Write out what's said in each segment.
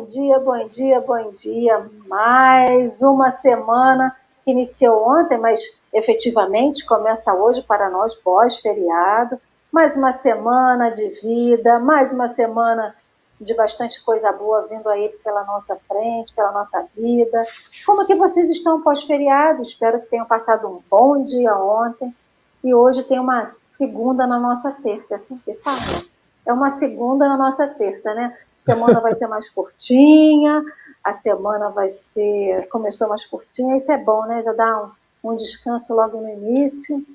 bom dia, bom dia, bom dia. Mais uma semana que iniciou ontem, mas efetivamente começa hoje para nós pós-feriado. Mais uma semana de vida, mais uma semana de bastante coisa boa vindo aí pela nossa frente, pela nossa vida. Como que vocês estão pós-feriado? Espero que tenham passado um bom dia ontem. E hoje tem uma segunda na nossa terça, é assim que fala? É uma segunda na nossa terça, né? A semana vai ser mais curtinha, a semana vai ser... Começou mais curtinha, isso é bom, né? Já dá um descanso logo no início.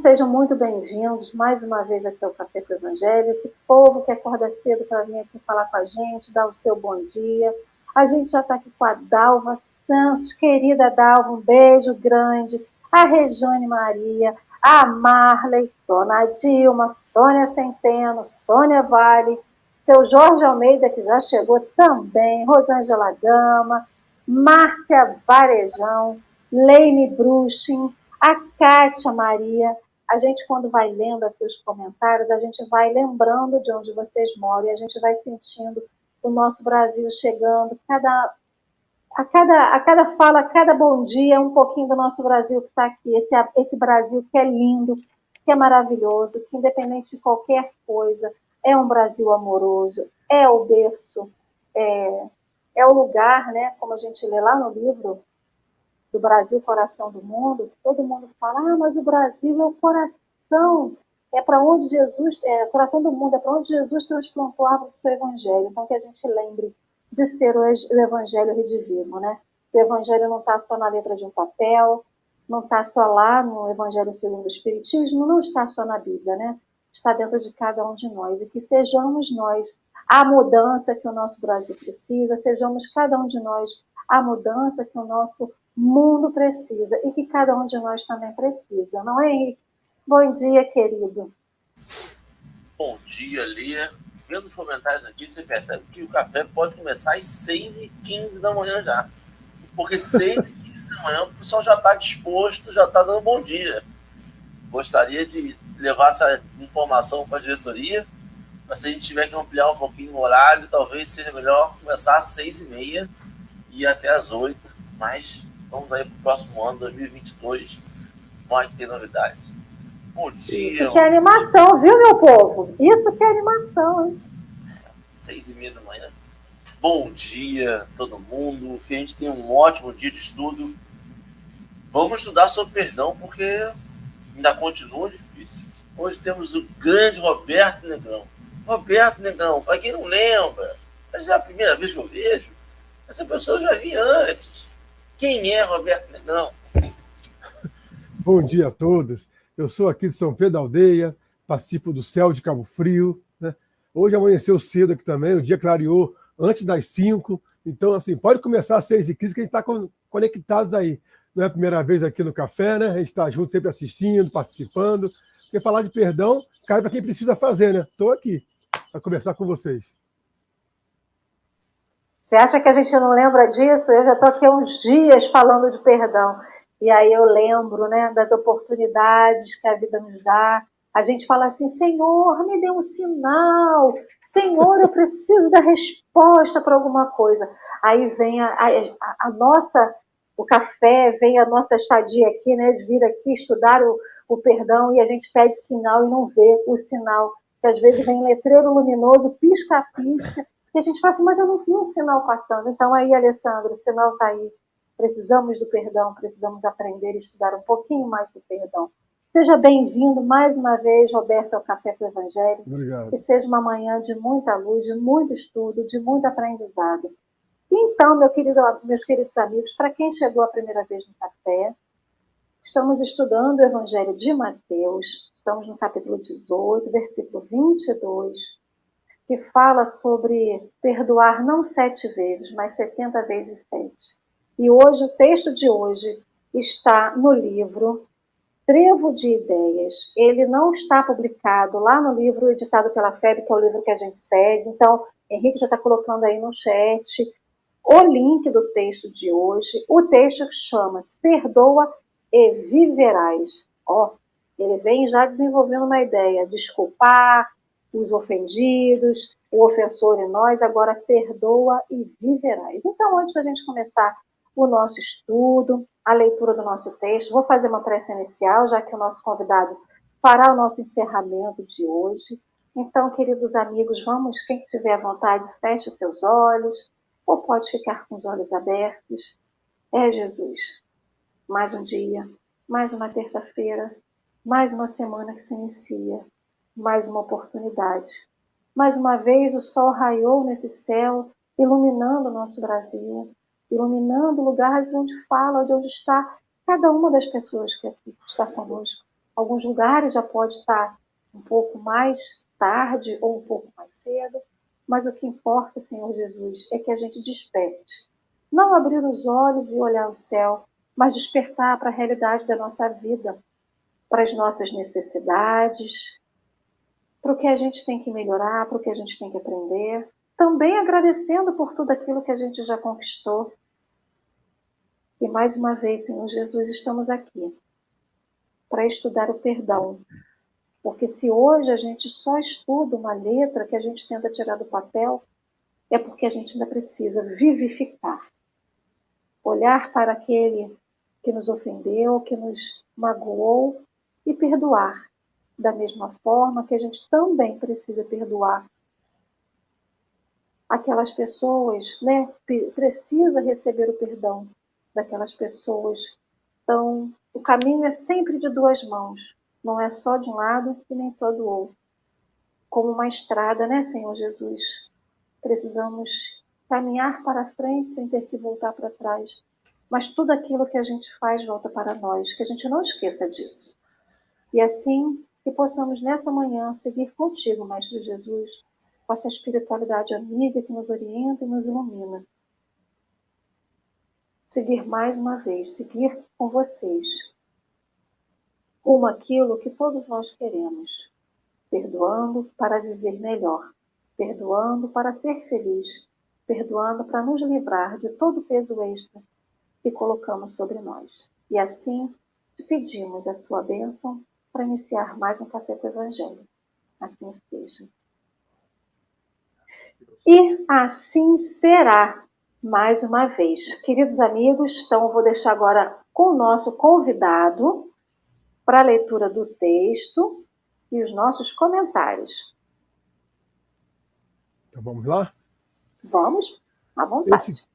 Sejam muito bem-vindos mais uma vez aqui ao Café com o Evangelho. Esse povo que acorda cedo para vir aqui falar com a gente, dar o seu bom dia. A gente já está aqui com a Dalva Santos, querida Dalva, um beijo grande. A Rejane Maria, a Marley, Dona Dilma, Sônia Centeno, Sônia Vale, seu Jorge Almeida, que já chegou também, Rosângela Gama, Márcia Varejão, Leine Bruchin, a Kátia Maria. A gente, quando vai lendo aqui os comentários, a gente vai lembrando de onde vocês moram e a gente vai sentindo o nosso Brasil chegando. A cada fala, a cada bom dia, um pouquinho do nosso Brasil que está aqui. Esse Brasil que é lindo, que é maravilhoso, que independente de qualquer coisa, é um Brasil amoroso, é o berço, é o lugar, né, como a gente lê lá no livro do Brasil, Coração do Mundo, que todo mundo fala, mas o Brasil é o coração, é para onde Jesus, o coração do mundo, é para onde Jesus transplantou a árvore do seu Evangelho. Então que a gente lembre de ser o Evangelho redivivo, né? O Evangelho não está só na letra de um papel, não está só lá no Evangelho segundo o Espiritismo, não está só na Bíblia, né? Está dentro de cada um de nós, e que sejamos nós a mudança que o nosso Brasil precisa, sejamos cada um de nós a mudança que o nosso mundo precisa e que cada um de nós também precisa, não é, Henrique? Bom dia, querido. Bom dia, Lia. Vendo os comentários aqui, você percebe que o café pode começar às 6h15 da manhã já. Porque 6h15 da manhã o pessoal já está disposto, já está dando bom dia. Gostaria de levar essa informação para a diretoria, mas se a gente tiver que ampliar um pouquinho o horário, talvez seja melhor começar às 6h30 e ir até às 8h. Mas vamos aí para o próximo ano, 2022, vai ter novidades. Bom dia. Isso que é animação, viu, meu povo? Isso que é animação, hein? 6h30 da manhã. Bom dia, todo mundo. Que a gente tenha um ótimo dia de estudo. Vamos estudar sobre perdão, porque ainda continua difícil. Hoje temos o grande Roberto Negrão. Roberto Negrão, para quem não lembra, essa é a primeira vez que eu vejo. Essa pessoa eu já vi antes. Quem é Roberto Negrão? Bom dia a todos. Eu sou aqui de São Pedro da Aldeia, participo do Céu de Cabo Frio, né? Hoje amanheceu cedo aqui também, o dia clareou antes das 5h. Então, assim, pode começar às 6h15, que a gente está conectados aí. Não é a primeira vez aqui no café, né? A gente está junto, sempre assistindo, participando. Porque falar de perdão cai para quem precisa fazer, né? Estou aqui para conversar com vocês. Você acha que a gente não lembra disso? Eu já estou aqui há uns dias falando de perdão. E aí eu lembro, né, das oportunidades que a vida nos dá. A gente fala assim, Senhor, me dê um sinal. Senhor, eu preciso da resposta para alguma coisa. Aí vem a nossa, o café, vem a nossa estadia aqui, né, de vir aqui estudar o perdão, e a gente pede sinal e não vê o sinal. Que às vezes vem letreiro luminoso, pisca-pisca, e a gente fala assim, mas eu não vi um sinal passando. Então aí, Alessandro, o sinal está aí. Precisamos do perdão, precisamos aprender e estudar um pouquinho mais do perdão. Seja bem-vindo mais uma vez, Roberto, ao Café com o Evangelho. Obrigado. Que seja uma manhã de muita luz, de muito estudo, de muito aprendizado. Então, meus queridos amigos, para quem chegou a primeira vez no café, estamos estudando o Evangelho de Mateus, estamos no capítulo 18, versículo 22, que fala sobre perdoar não 7 vezes, mas 70 vezes 7. E hoje, o texto de hoje está no livro Trevo de Ideias. Ele não está publicado lá no livro editado pela FEB, que é o livro que a gente segue. Então, Henrique já está colocando aí no chat o link do texto de hoje. O texto chama-se Perdoa e Viverás. Ele vem já desenvolvendo uma ideia, desculpar os ofendidos, o ofensor em nós, agora perdoa e viverás. Então, antes da gente começar o nosso estudo, a leitura do nosso texto, vou fazer uma prece inicial, já que o nosso convidado fará o nosso encerramento de hoje. Então, queridos amigos, vamos, quem tiver vontade, feche os seus olhos, ou pode ficar com os olhos abertos. Jesus, mais um dia, mais uma terça-feira, mais uma semana que se inicia, mais uma oportunidade. Mais uma vez o sol raiou nesse céu, iluminando o nosso Brasil, iluminando o lugar de onde fala, de onde está cada uma das pessoas que aqui está conosco. Alguns lugares já pode estar um pouco mais tarde ou um pouco mais cedo, mas o que importa, Senhor Jesus, é que a gente desperte. Não abrir os olhos e olhar o céu, mas despertar para a realidade da nossa vida, para as nossas necessidades, para o que a gente tem que melhorar, para o que a gente tem que aprender. Também agradecendo por tudo aquilo que a gente já conquistou. E mais uma vez, Senhor Jesus, estamos aqui para estudar o perdão. Porque se hoje a gente só estuda uma letra que a gente tenta tirar do papel, é porque a gente ainda precisa vivificar. Olhar para aquele que nos ofendeu, que nos magoou e perdoar. Da mesma forma que a gente também precisa perdoar aquelas pessoas, né? Precisa receber o perdão daquelas pessoas. Então, o caminho é sempre de duas mãos. Não é só de um lado e nem só do outro. Como uma estrada, né, Senhor Jesus? Precisamos caminhar para frente sem ter que voltar para trás. Mas tudo aquilo que a gente faz volta para nós, que a gente não esqueça disso. E assim, que possamos nessa manhã seguir contigo, Mestre Jesus, com essa espiritualidade amiga que nos orienta e nos ilumina. Seguir mais uma vez, seguir com vocês, rumo àquilo que todos nós queremos, perdoando para viver melhor, perdoando para ser feliz, perdoando para nos livrar de todo o peso extra que colocamos sobre nós. E assim, te pedimos a sua bênção para iniciar mais um Café com o Evangelho. Assim seja. E assim será, mais uma vez. Queridos amigos, então eu vou deixar agora com o nosso convidado para a leitura do texto e os nossos comentários. Então vamos lá? Vamos, à vontade.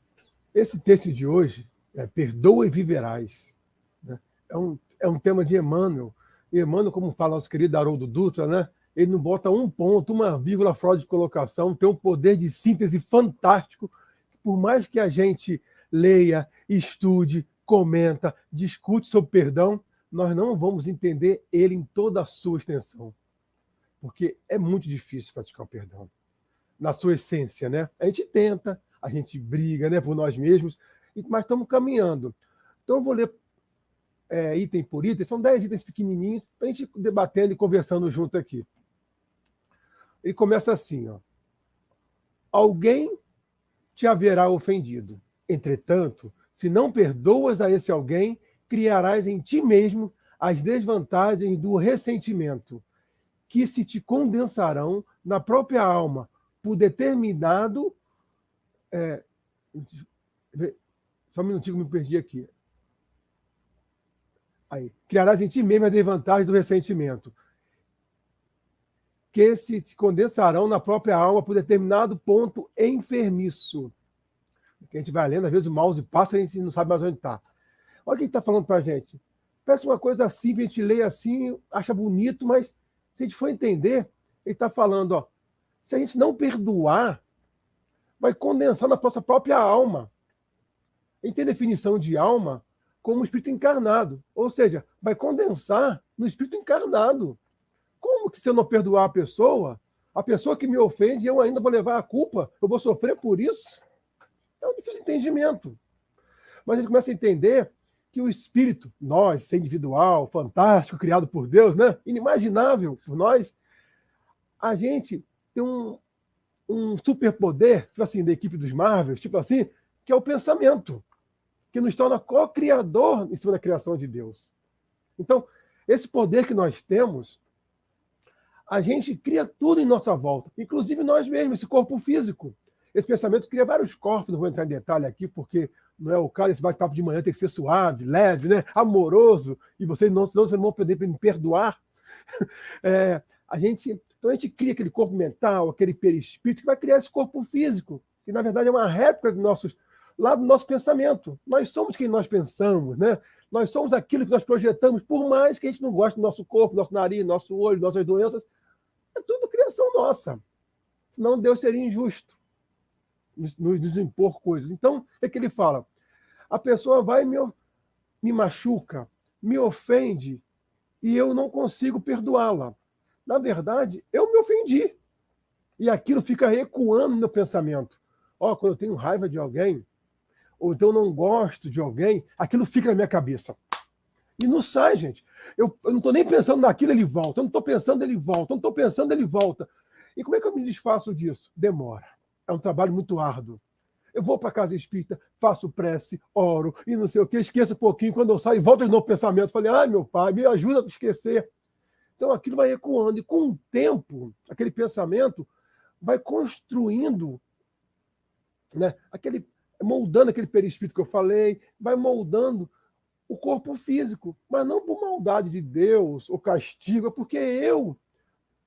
Esse texto de hoje é Perdoa e Viverás. Né? É um tema de Emmanuel. E Emmanuel, como fala nosso querido Haroldo Dutra, né? Ele não bota um ponto, uma vírgula fora de colocação, tem um poder de síntese fantástico. Por mais que a gente leia, estude, comenta, discute sobre perdão, nós não vamos entender ele em toda a sua extensão. Porque é muito difícil praticar o perdão. Na sua essência, né? A gente tenta, a gente briga, né, por nós mesmos, mas estamos caminhando. Então eu vou ler item por item, são 10 itens pequenininhos, para a gente debatendo e conversando junto aqui. Ele começa assim, ó. Alguém te haverá ofendido. Entretanto, se não perdoas a esse alguém, criarás em ti mesmo as desvantagens do ressentimento, que se te condensarão na própria alma, por determinado... Só um minutinho que me perdi aqui. Aí. Criarás em ti mesmo as desvantagens do ressentimento, que se te condensarão na própria alma por determinado ponto enfermiço. Que a gente vai lendo, às vezes o mouse passa e a gente não sabe mais onde está. Olha o que ele está falando para a gente. Parece uma coisa simples, a gente lê assim, acha bonito, mas se a gente for entender, ele está falando, ó, se a gente não perdoar, vai condensar na nossa própria alma. A gente tem definição de alma como espírito encarnado, ou seja, vai condensar no espírito encarnado. Como que se eu não perdoar a pessoa que me ofende, eu ainda vou levar a culpa, eu vou sofrer por isso? É um difícil entendimento. Mas a gente começa a entender que o espírito, nós, ser individual, fantástico, criado por Deus, né? Inimaginável por nós, a gente tem um superpoder, tipo assim, da equipe dos Marvels, tipo assim, que é o pensamento, que nos torna co-criador em cima da criação de Deus. Então, esse poder que nós temos, A gente cria tudo em nossa volta, inclusive nós mesmos, esse corpo físico. Esse pensamento cria vários corpos, não vou entrar em detalhe aqui, porque não é o caso, esse bate-papo de manhã tem que ser suave, leve, né? Amoroso, e vocês não, senão vocês não vão poder me perdoar. Então a gente cria aquele corpo mental, aquele perispírito, que vai criar esse corpo físico, que na verdade é uma réplica do nosso pensamento. Nós somos quem nós pensamos, né? Nós somos aquilo que nós projetamos, por mais que a gente não goste do nosso corpo, nosso nariz, nosso olho, nossas doenças. É tudo criação nossa. Senão Deus seria injusto nos impor coisas. Então, é que ele fala, a pessoa vai e me machuca, me ofende, e eu não consigo perdoá-la. Na verdade, eu me ofendi. E aquilo fica ecoando no meu pensamento. Quando eu tenho raiva de alguém, ou então não gosto de alguém, aquilo fica na minha cabeça. E não sai, gente. Eu não estou nem pensando naquilo, ele volta. Eu não estou pensando, ele volta. Eu não estou pensando, ele volta. E como é que eu me desfaço disso? Demora. É um trabalho muito árduo. Eu vou para a casa espírita, faço prece, oro, e não sei o quê, esqueço um pouquinho, quando eu saio, volto de novo pensamento. Falei, meu pai, me ajuda a esquecer. Então aquilo vai ecoando. E com o tempo, aquele pensamento vai construindo, né, moldando aquele perispírito que eu falei, vai moldando o corpo físico, mas não por maldade de Deus ou castigo, é porque eu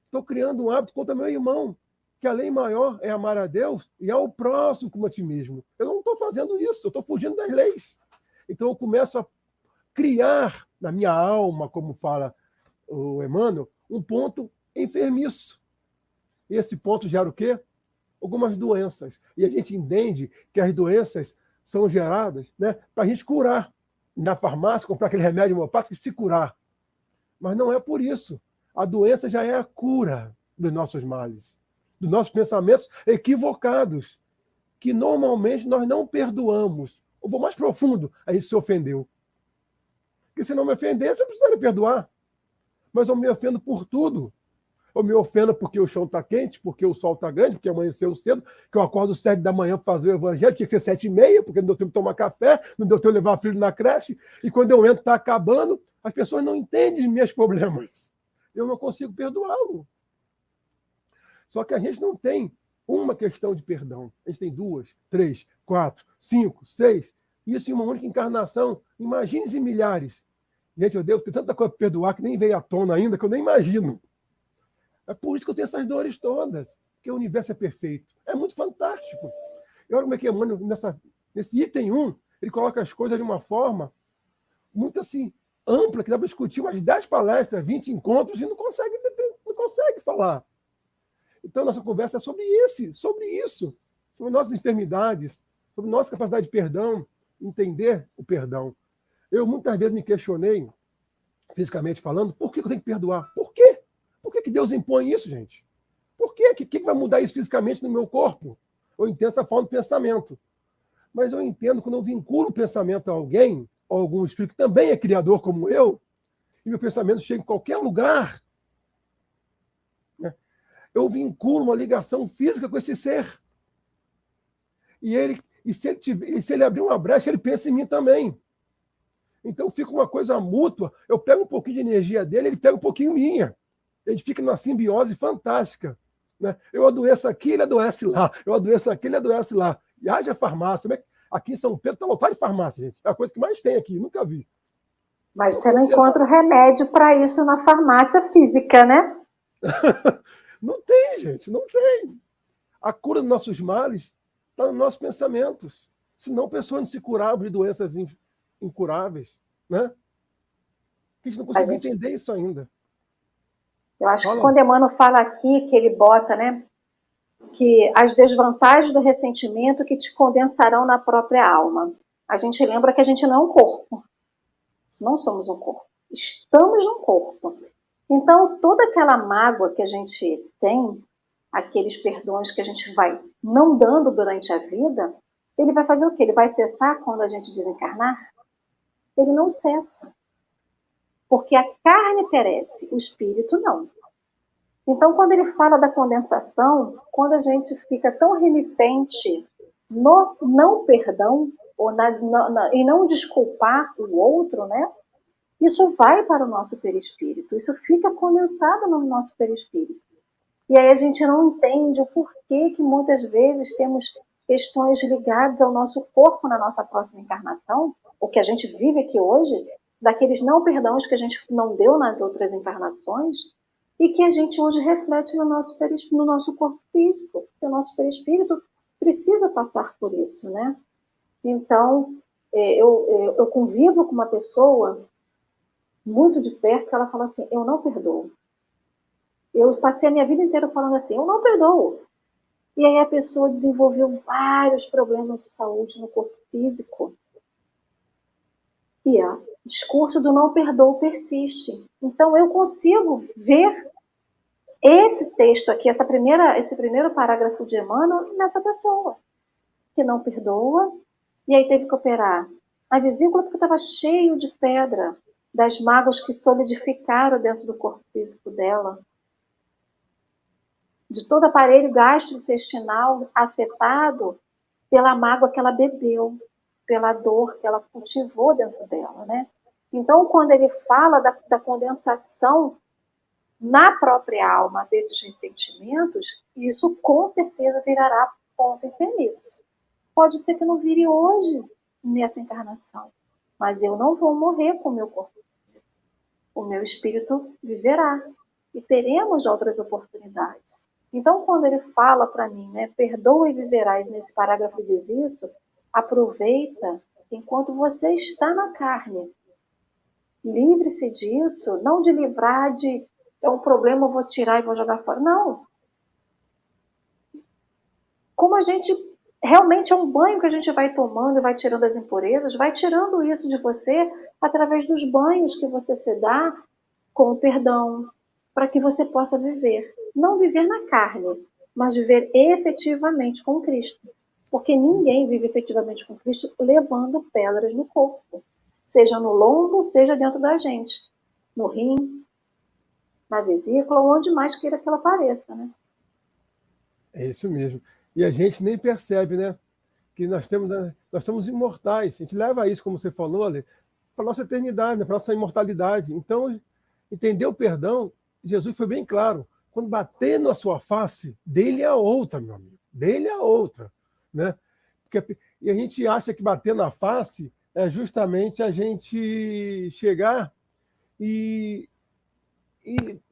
estou criando um hábito contra meu irmão, que a lei maior é amar a Deus e ao próximo como a ti mesmo. Eu não estou fazendo isso, eu estou fugindo das leis. Então eu começo a criar na minha alma, como fala o Emmanuel, um ponto enfermiço. E esse ponto gera o quê? Algumas doenças. E a gente entende que as doenças são geradas, né, para a gente curar. Na farmácia, comprar aquele remédio homeopático e se curar. Mas não é por isso. A doença já é a cura dos nossos males, dos nossos pensamentos equivocados, que normalmente nós não perdoamos. Eu vou mais profundo, a gente se ofendeu. Porque se não me ofender, você precisaria perdoar. Mas eu me ofendo por tudo. Eu me ofendo porque o chão está quente, porque o sol está grande, porque amanheceu cedo, que eu acordo 7 da manhã para fazer o evangelho, tinha que ser 7h30, porque não deu tempo de tomar café, não deu tempo de levar filho na creche, e quando eu entro está acabando, as pessoas não entendem os meus problemas. Eu não consigo perdoá-lo. Só que a gente não tem uma questão de perdão. A gente tem 2, 3, 4, 5, 6, isso em uma única encarnação. Imagine-se milhares. Gente, eu devo ter tanta coisa para perdoar que nem veio à tona ainda, que eu nem imagino. É por isso que eu tenho essas dores todas, porque o universo é perfeito. É muito fantástico. E olha como é que Emmanuel, nesse item 1, ele coloca as coisas de uma forma muito assim, ampla, que dá para discutir umas 10 palestras, 20 encontros, e não consegue falar. Então, nossa conversa é sobre isso, sobre nossas enfermidades, sobre nossa capacidade de perdão, entender o perdão. Eu muitas vezes me questionei, fisicamente falando, por que eu tenho que perdoar? Por quê? Por que Deus impõe isso, gente? Por quê? O que vai mudar isso fisicamente no meu corpo? Eu entendo essa forma de pensamento. Mas eu entendo quando eu vinculo o pensamento a alguém, ou algum espírito que também é criador como eu, e meu pensamento chega em qualquer lugar, né? Eu vinculo uma ligação física com esse ser. E se ele abrir uma brecha, ele pensa em mim também. Então fica uma coisa mútua. Eu pego um pouquinho de energia dele, ele pega um pouquinho minha. A gente fica numa simbiose fantástica. Né? Eu adoeço aqui, ele adoece lá. Eu adoeço aqui, ele adoece lá. E haja farmácia. Aqui em São Pedro está lotado de farmácia, gente. É a coisa que mais tem aqui, nunca vi. Mas você não encontra remédio para isso na farmácia física, né? Não tem, gente, não tem. A cura dos nossos males está nos nossos pensamentos. Senão pessoas não se curavam de doenças incuráveis. Né? A gente não consegue entender isso ainda. Eu acho que quando Emmanuel fala aqui, que ele bota, né, que as desvantagens do ressentimento que te condensarão na própria alma. A gente lembra que a gente não é um corpo. Não somos um corpo. Estamos num corpo. Então, toda aquela mágoa que a gente tem, aqueles perdões que a gente vai não dando durante a vida, ele vai fazer o quê? Ele vai cessar quando a gente desencarnar? Ele não cessa. Porque a carne perece, o espírito não. Então, quando ele fala da condensação, quando a gente fica tão renitente no não perdão, ou e não desculpar o outro, né? isso vai para o nosso perispírito, isso fica condensado no nosso perispírito. E aí a gente não entende o porquê que muitas vezes temos questões ligadas ao nosso corpo na nossa próxima encarnação, o que a gente vive aqui hoje, daqueles não perdões que a gente não deu nas outras encarnações, e que a gente hoje reflete no nosso corpo físico, porque o nosso perispírito precisa passar por isso, né? Então, eu convivo com uma pessoa muito de perto que ela fala assim, eu não perdoo. Eu passei a minha vida inteira falando assim, eu não perdoo. E aí a pessoa desenvolveu vários problemas de saúde no corpo físico. E o discurso do não perdoo persiste. Então eu consigo ver esse texto aqui, esse primeiro parágrafo de Emmanuel nessa pessoa que não perdoa, e aí teve que operar a vesícula porque estava cheio de pedra, das mágoas que solidificaram dentro do corpo físico dela, de todo o aparelho gastrointestinal afetado pela mágoa que ela bebeu, pela dor que ela cultivou dentro dela, né? Então, quando ele fala da condensação na própria alma desses ressentimentos, isso com certeza virará ponto infeliz. Pode ser que não vire hoje, nessa encarnação, mas eu não vou morrer com o meu corpo físico. O meu espírito viverá e teremos outras oportunidades. Então, quando ele fala para mim, né, perdoa e viverás, nesse parágrafo diz isso, aproveita enquanto você está na carne. Livre-se disso, não de livrar de é um problema, eu vou tirar e vou jogar fora. Não. Como a gente realmente é um banho que a gente vai tomando e vai tirando as impurezas, vai tirando isso de você através dos banhos que você se dá com o perdão, para que você possa viver. Não viver na carne, mas viver efetivamente com Cristo. Porque ninguém vive efetivamente com Cristo levando pedras no corpo. Seja no lombo, seja dentro da gente. No rim, na vesícula, onde mais queira que ela apareça, né? É isso mesmo. E a gente nem percebe, né? Que nós somos imortais. A gente leva isso, como você falou, Ale, para a nossa eternidade, para a nossa imortalidade. Então, entender o perdão, Jesus foi bem claro. Quando bater na sua face, dele a outra, meu amigo. Dele a outra. Né? E a gente acha que bater na face é justamente a gente chegar e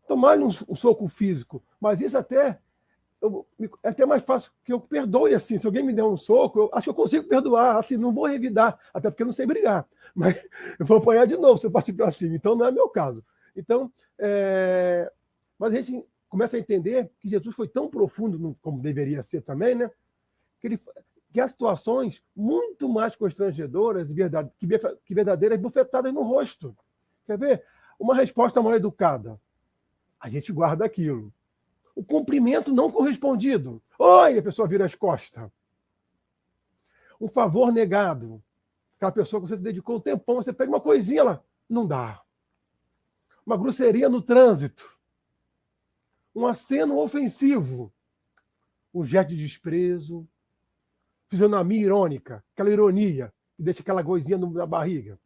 tomar um soco físico. Mas isso é até mais fácil que eu perdoe assim. Se alguém me der um soco, eu acho que eu consigo perdoar. Assim, não vou revidar, até porque eu não sei brigar. Mas eu vou apanhar de novo se eu partir para cima. Então, não é meu caso. Então, mas a gente começa a entender que Jesus foi tão profundo, como deveria ser também, né? Que há situações muito mais constrangedoras que verdadeiras bufetadas no rosto. Quer ver? Uma resposta mal educada. A gente guarda aquilo. O cumprimento não correspondido. Oi, a pessoa vira as costas. Um favor negado. Aquela pessoa que você se dedicou um tempão, você pede uma coisinha lá. Não dá. Uma grosseria no trânsito. Um aceno ofensivo. Um gesto de desprezo. Fisionomia irônica. Aquela ironia que deixa aquela coisinha na barriga.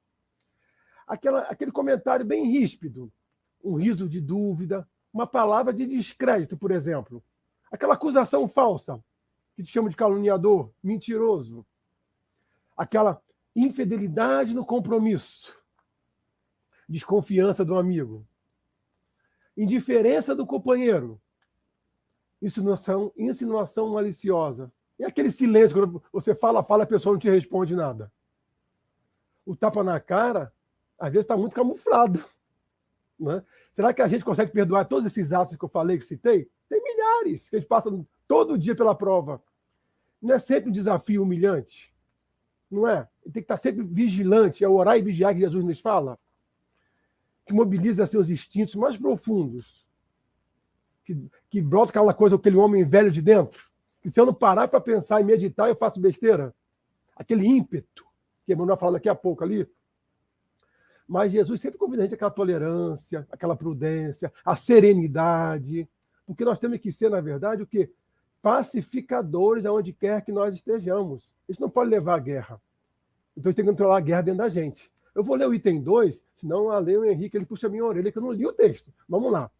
Aquele comentário bem ríspido. Um riso de dúvida. Uma palavra de descrédito, por exemplo. Aquela acusação falsa, que te chama de caluniador, mentiroso. Aquela infidelidade no compromisso. Desconfiança do amigo. Indiferença do companheiro. Insinuação maliciosa. E aquele silêncio, quando você fala, a pessoa não te responde nada. O tapa na cara, às vezes, está muito camuflado. Né? Será que a gente consegue perdoar todos esses atos que eu falei, que citei? Tem milhares que a gente passa todo dia pela prova. Não é sempre um desafio humilhante? Não é? Tem que estar sempre vigilante, é o orar e vigiar que Jesus nos fala, que mobiliza seus instintos mais profundos, que brota aquela coisa, aquele homem velho de dentro, que se eu não parar para pensar e meditar, eu faço besteira. Aquele ímpeto, que Emmanuel vai falar daqui a pouco ali. Mas Jesus sempre convida a gente àquela tolerância, aquela prudência, a serenidade, porque nós temos que ser, na verdade, o quê? Pacificadores aonde quer que nós estejamos. Isso não pode levar à guerra. Então a gente tem que controlar a guerra dentro da gente. Eu vou ler o item 2, senão a ler o Henrique, ele puxa a minha orelha, que eu não li o texto. Vamos lá.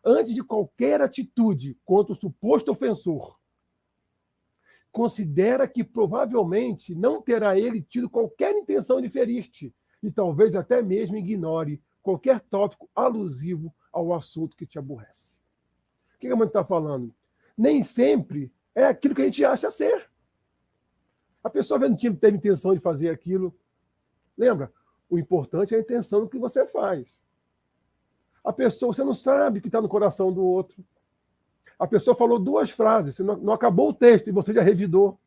Antes de qualquer atitude contra o suposto ofensor, considera que provavelmente não terá ele tido qualquer intenção de ferir-te e talvez até mesmo ignore qualquer tópico alusivo ao assunto que te aborrece. O que a mãe está falando? Nem sempre é aquilo que a gente acha ser. A pessoa não teve intenção de fazer aquilo. Lembra? O importante é a intenção do que você faz. A pessoa, você não sabe o que está no coração do outro. A pessoa falou 2 frases, não acabou o texto e você já revidou.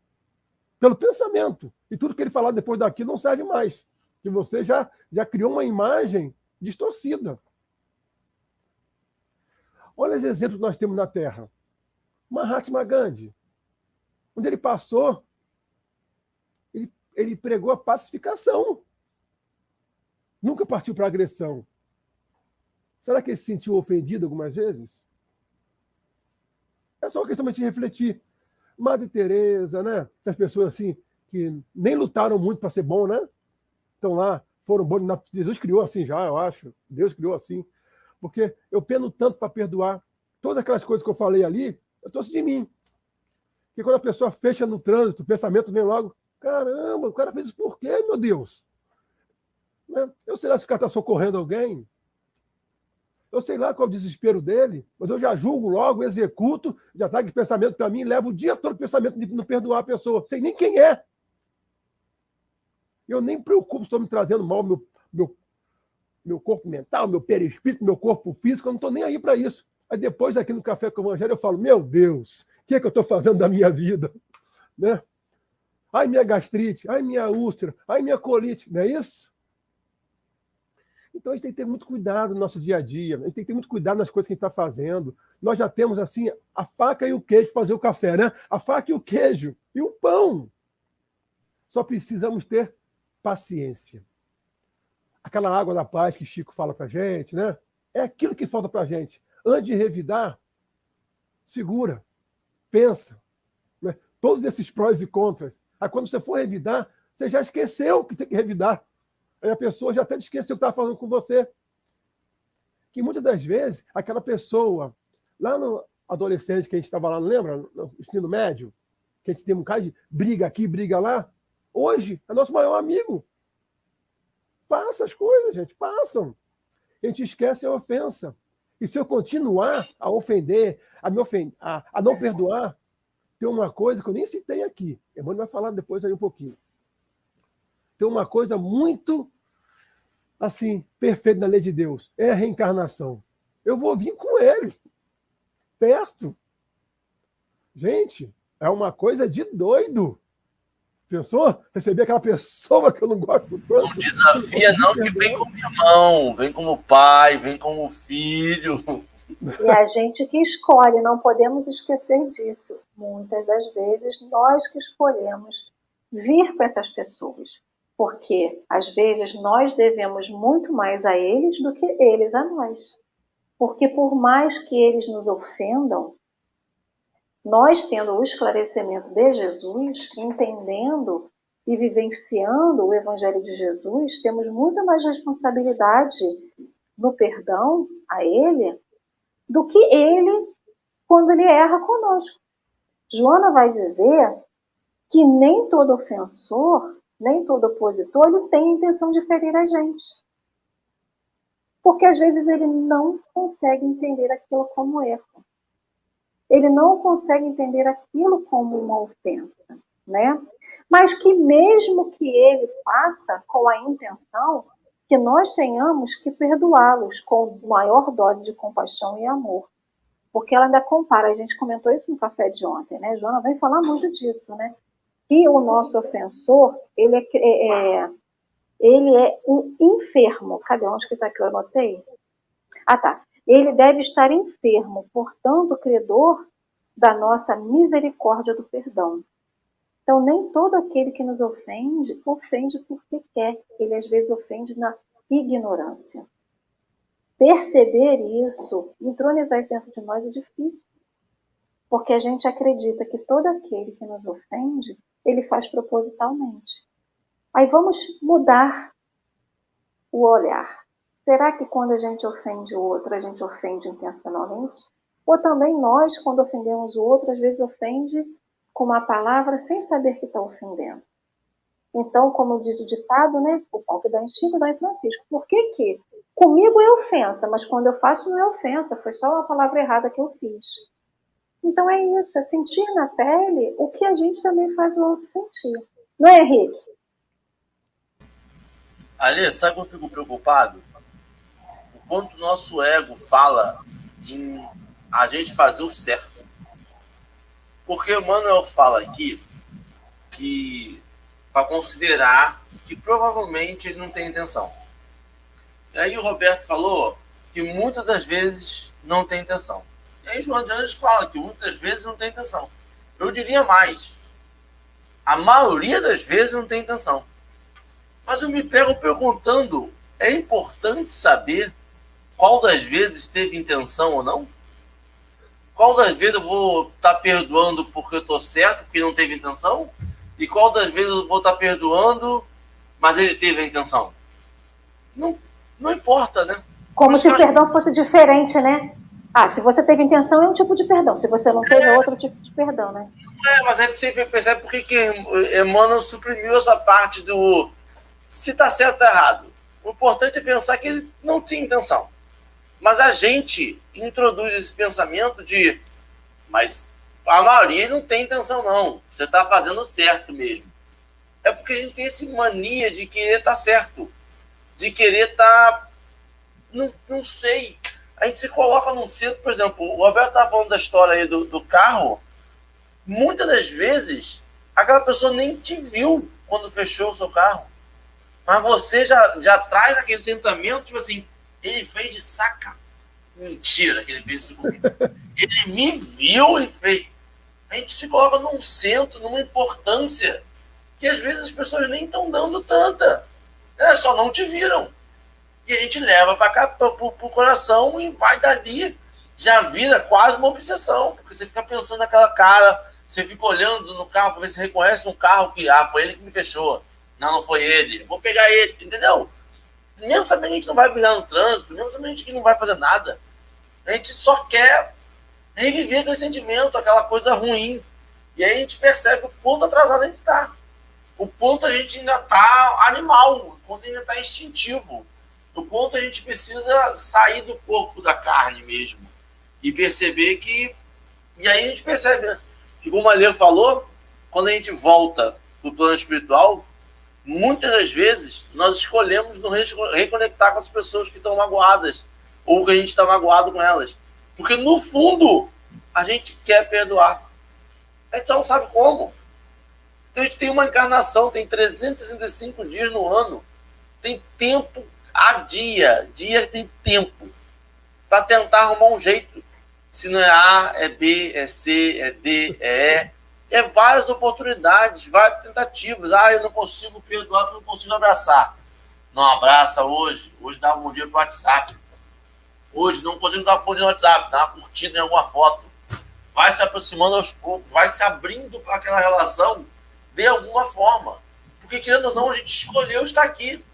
Pelo pensamento. E tudo que ele falar depois daquilo não serve mais. Que você já criou uma imagem distorcida. Olha os exemplos que nós temos na Terra. Mahatma Gandhi. Onde ele passou, ele pregou a pacificação. Nunca partiu para a agressão. Será que ele se sentiu ofendido algumas vezes? É só uma questão de refletir. Madre Teresa, né? Essas pessoas assim que nem lutaram muito para ser bom, né? Estão lá, foram bons. Jesus criou assim já, eu acho. Deus criou assim. Porque eu peno tanto para perdoar. Todas aquelas coisas que eu falei ali, eu trouxe de mim. Porque quando a pessoa fecha no trânsito, o pensamento vem logo, caramba, o cara fez isso por quê, meu Deus? Né? Eu sei lá se o cara está socorrendo alguém. Eu sei lá qual é o desespero dele, mas eu já julgo logo, executo, já trago de pensamento para mim, levo o dia todo de pensamento de não perdoar a pessoa. Sei nem quem é. Eu nem me preocupo se estou me trazendo mal meu corpo mental, meu perispírito, meu corpo físico, eu não estou nem aí para isso. Aí depois, aqui no Café com o Evangelho, eu falo, meu Deus, o que é que eu estou fazendo da minha vida? Né? Ai, minha gastrite, ai, minha úlcera, ai, minha colite, não é isso? Então, a gente tem que ter muito cuidado no nosso dia a dia, a gente tem que ter muito cuidado nas coisas que a gente está fazendo. Nós já temos, assim, a faca e o queijo para fazer o café, né? A faca e o queijo e o pão. Só precisamos ter paciência. Aquela água da paz que Chico fala para a gente, né? É aquilo que falta para a gente. Antes de revidar, segura, pensa. Né? Todos esses prós e contras. Aí, quando você for revidar, você já esqueceu que tem que revidar. Aí a pessoa já até esqueceu o que estava falando com você. Que muitas das vezes, aquela pessoa, lá no adolescente que a gente estava lá, lembra? No ensino médio, que a gente tem um bocado de briga aqui, briga lá. Hoje, é nosso maior amigo. Passa as coisas, gente, passam. A gente esquece a ofensa. E se eu continuar a ofender, a não perdoar, tem uma coisa que eu nem citei aqui. A Emmanuel vai falar depois aí um pouquinho. Tem uma coisa muito, assim, perfeita na lei de Deus. É a reencarnação. Eu vou vir com ele, perto. Gente, é uma coisa de doido. Pensou? Receber aquela pessoa que eu não gosto tanto. Não desafia não que vem como irmão, vem como pai, vem como filho. É a gente que escolhe, não podemos esquecer disso. Muitas das vezes, nós que escolhemos vir com essas pessoas. Porque, às vezes, nós devemos muito mais a eles do que eles a nós. Porque, por mais que eles nos ofendam, nós, tendo o esclarecimento de Jesus, entendendo e vivenciando o Evangelho de Jesus, temos muita mais responsabilidade no perdão a ele do que ele quando ele erra conosco. Joana vai dizer que nem todo ofensor, nem todo opositor, ele tem a intenção de ferir a gente. Porque às vezes ele não consegue entender aquilo como erro. Ele não consegue entender aquilo como uma ofensa, né? Mas que mesmo que ele faça com a intenção, que nós tenhamos que perdoá-los com maior dose de compaixão e amor. Porque ela ainda compara, a gente comentou isso no café de ontem, né? Joana vem falar muito disso, né? Que o nosso ofensor, ele é um enfermo. Cadê? Onde que está que eu anotei? Ah, tá. Ele deve estar enfermo, portanto, credor da nossa misericórdia do perdão. Então, nem todo aquele que nos ofende, ofende porque quer. Ele, às vezes, ofende na ignorância. Perceber isso, entronizar isso dentro de nós é difícil. Porque a gente acredita que todo aquele que nos ofende, ele faz propositalmente. Aí vamos mudar. o olhar. Será que quando a gente ofende o outro, a gente ofende intencionalmente? Ou também nós, quando ofendemos o outro, às vezes ofende com uma palavra sem saber que está ofendendo? Então, como diz o ditado, né? O pau que dá em Chico dá em Francisco. Por que comigo é ofensa, mas quando eu faço não é ofensa, foi só uma palavra errada que eu fiz. Então é isso, é sentir na pele o que a gente também faz o outro sentir. Não é, Henrique? Ali, sabe que eu fico preocupado? O quanto o nosso ego fala em a gente fazer o certo. Porque o Manuel fala aqui que para considerar que provavelmente ele não tem intenção. E aí o Roberto falou que muitas das vezes não tem intenção. E aí João de Anjos fala que muitas vezes não tem intenção. Eu diria mais. A maioria das vezes não tem intenção. Mas eu me pego perguntando, é importante saber qual das vezes teve intenção ou não? Qual das vezes eu vou estar perdoando porque eu estou certo, porque não teve intenção? E qual das vezes eu vou estar perdoando, mas ele teve a intenção? Não importa, né? Como se o perdão fosse diferente, né? Se você teve intenção, é um tipo de perdão. Se você não teve, é outro tipo de perdão, né? Mas aí você percebe por que Emmanuel suprimiu essa parte do se tá certo ou errado. O importante é pensar que ele não tinha intenção. Mas a gente introduz esse pensamento de mas a maioria não tem intenção, não. Você está fazendo certo mesmo. É porque a gente tem essa mania de querer estar certo. De querer estar... Não sei. A gente se coloca num centro, por exemplo, o Roberto estava falando da história aí do carro. Muitas das vezes, aquela pessoa nem te viu quando fechou o seu carro. Mas você já traz aquele sentimento, tipo assim, ele fez de saca. Mentira que ele fez isso comigo. Ele me viu e fez. A gente se coloca num centro, numa importância, que às vezes as pessoas nem estão dando tanta. Elas só não te viram. E a gente leva para cá, para o coração, e vai dali. Já vira quase uma obsessão, porque você fica pensando naquela cara, você fica olhando no carro para ver se reconhece um carro que, foi ele que me fechou. Não foi ele. Vou pegar ele, entendeu? Mesmo sabendo que a gente não vai brigar no trânsito, mesmo sabendo que a gente não vai fazer nada, a gente só quer reviver aquele sentimento, aquela coisa ruim. E aí a gente percebe o quanto atrasado a gente está. O quanto a gente ainda está animal, o quanto ainda está instintivo. O quanto a gente precisa sair do corpo da carne mesmo. E perceber que... E aí a gente percebe, né? Que como a Lê falou, quando a gente volta para o plano espiritual, muitas das vezes nós escolhemos não reconectar com as pessoas que estão magoadas ou que a gente está magoado com elas. Porque no fundo a gente quer perdoar. A gente só não sabe como. Então a gente tem uma encarnação, tem 365 dias no ano. Tem tempo a dia. Dia tem tempo para tentar arrumar um jeito. Se não é A, é B, é C, é D, é E. É várias oportunidades, várias tentativas. Eu não consigo perdoar, eu não consigo abraçar. Não abraça hoje. Hoje dá um bom dia pro WhatsApp. Hoje não consigo dar um bom dia no WhatsApp. Dá uma curtida em alguma foto. Vai se aproximando aos poucos. Vai se abrindo para aquela relação de alguma forma. Porque, querendo ou não, a gente escolheu estar aqui.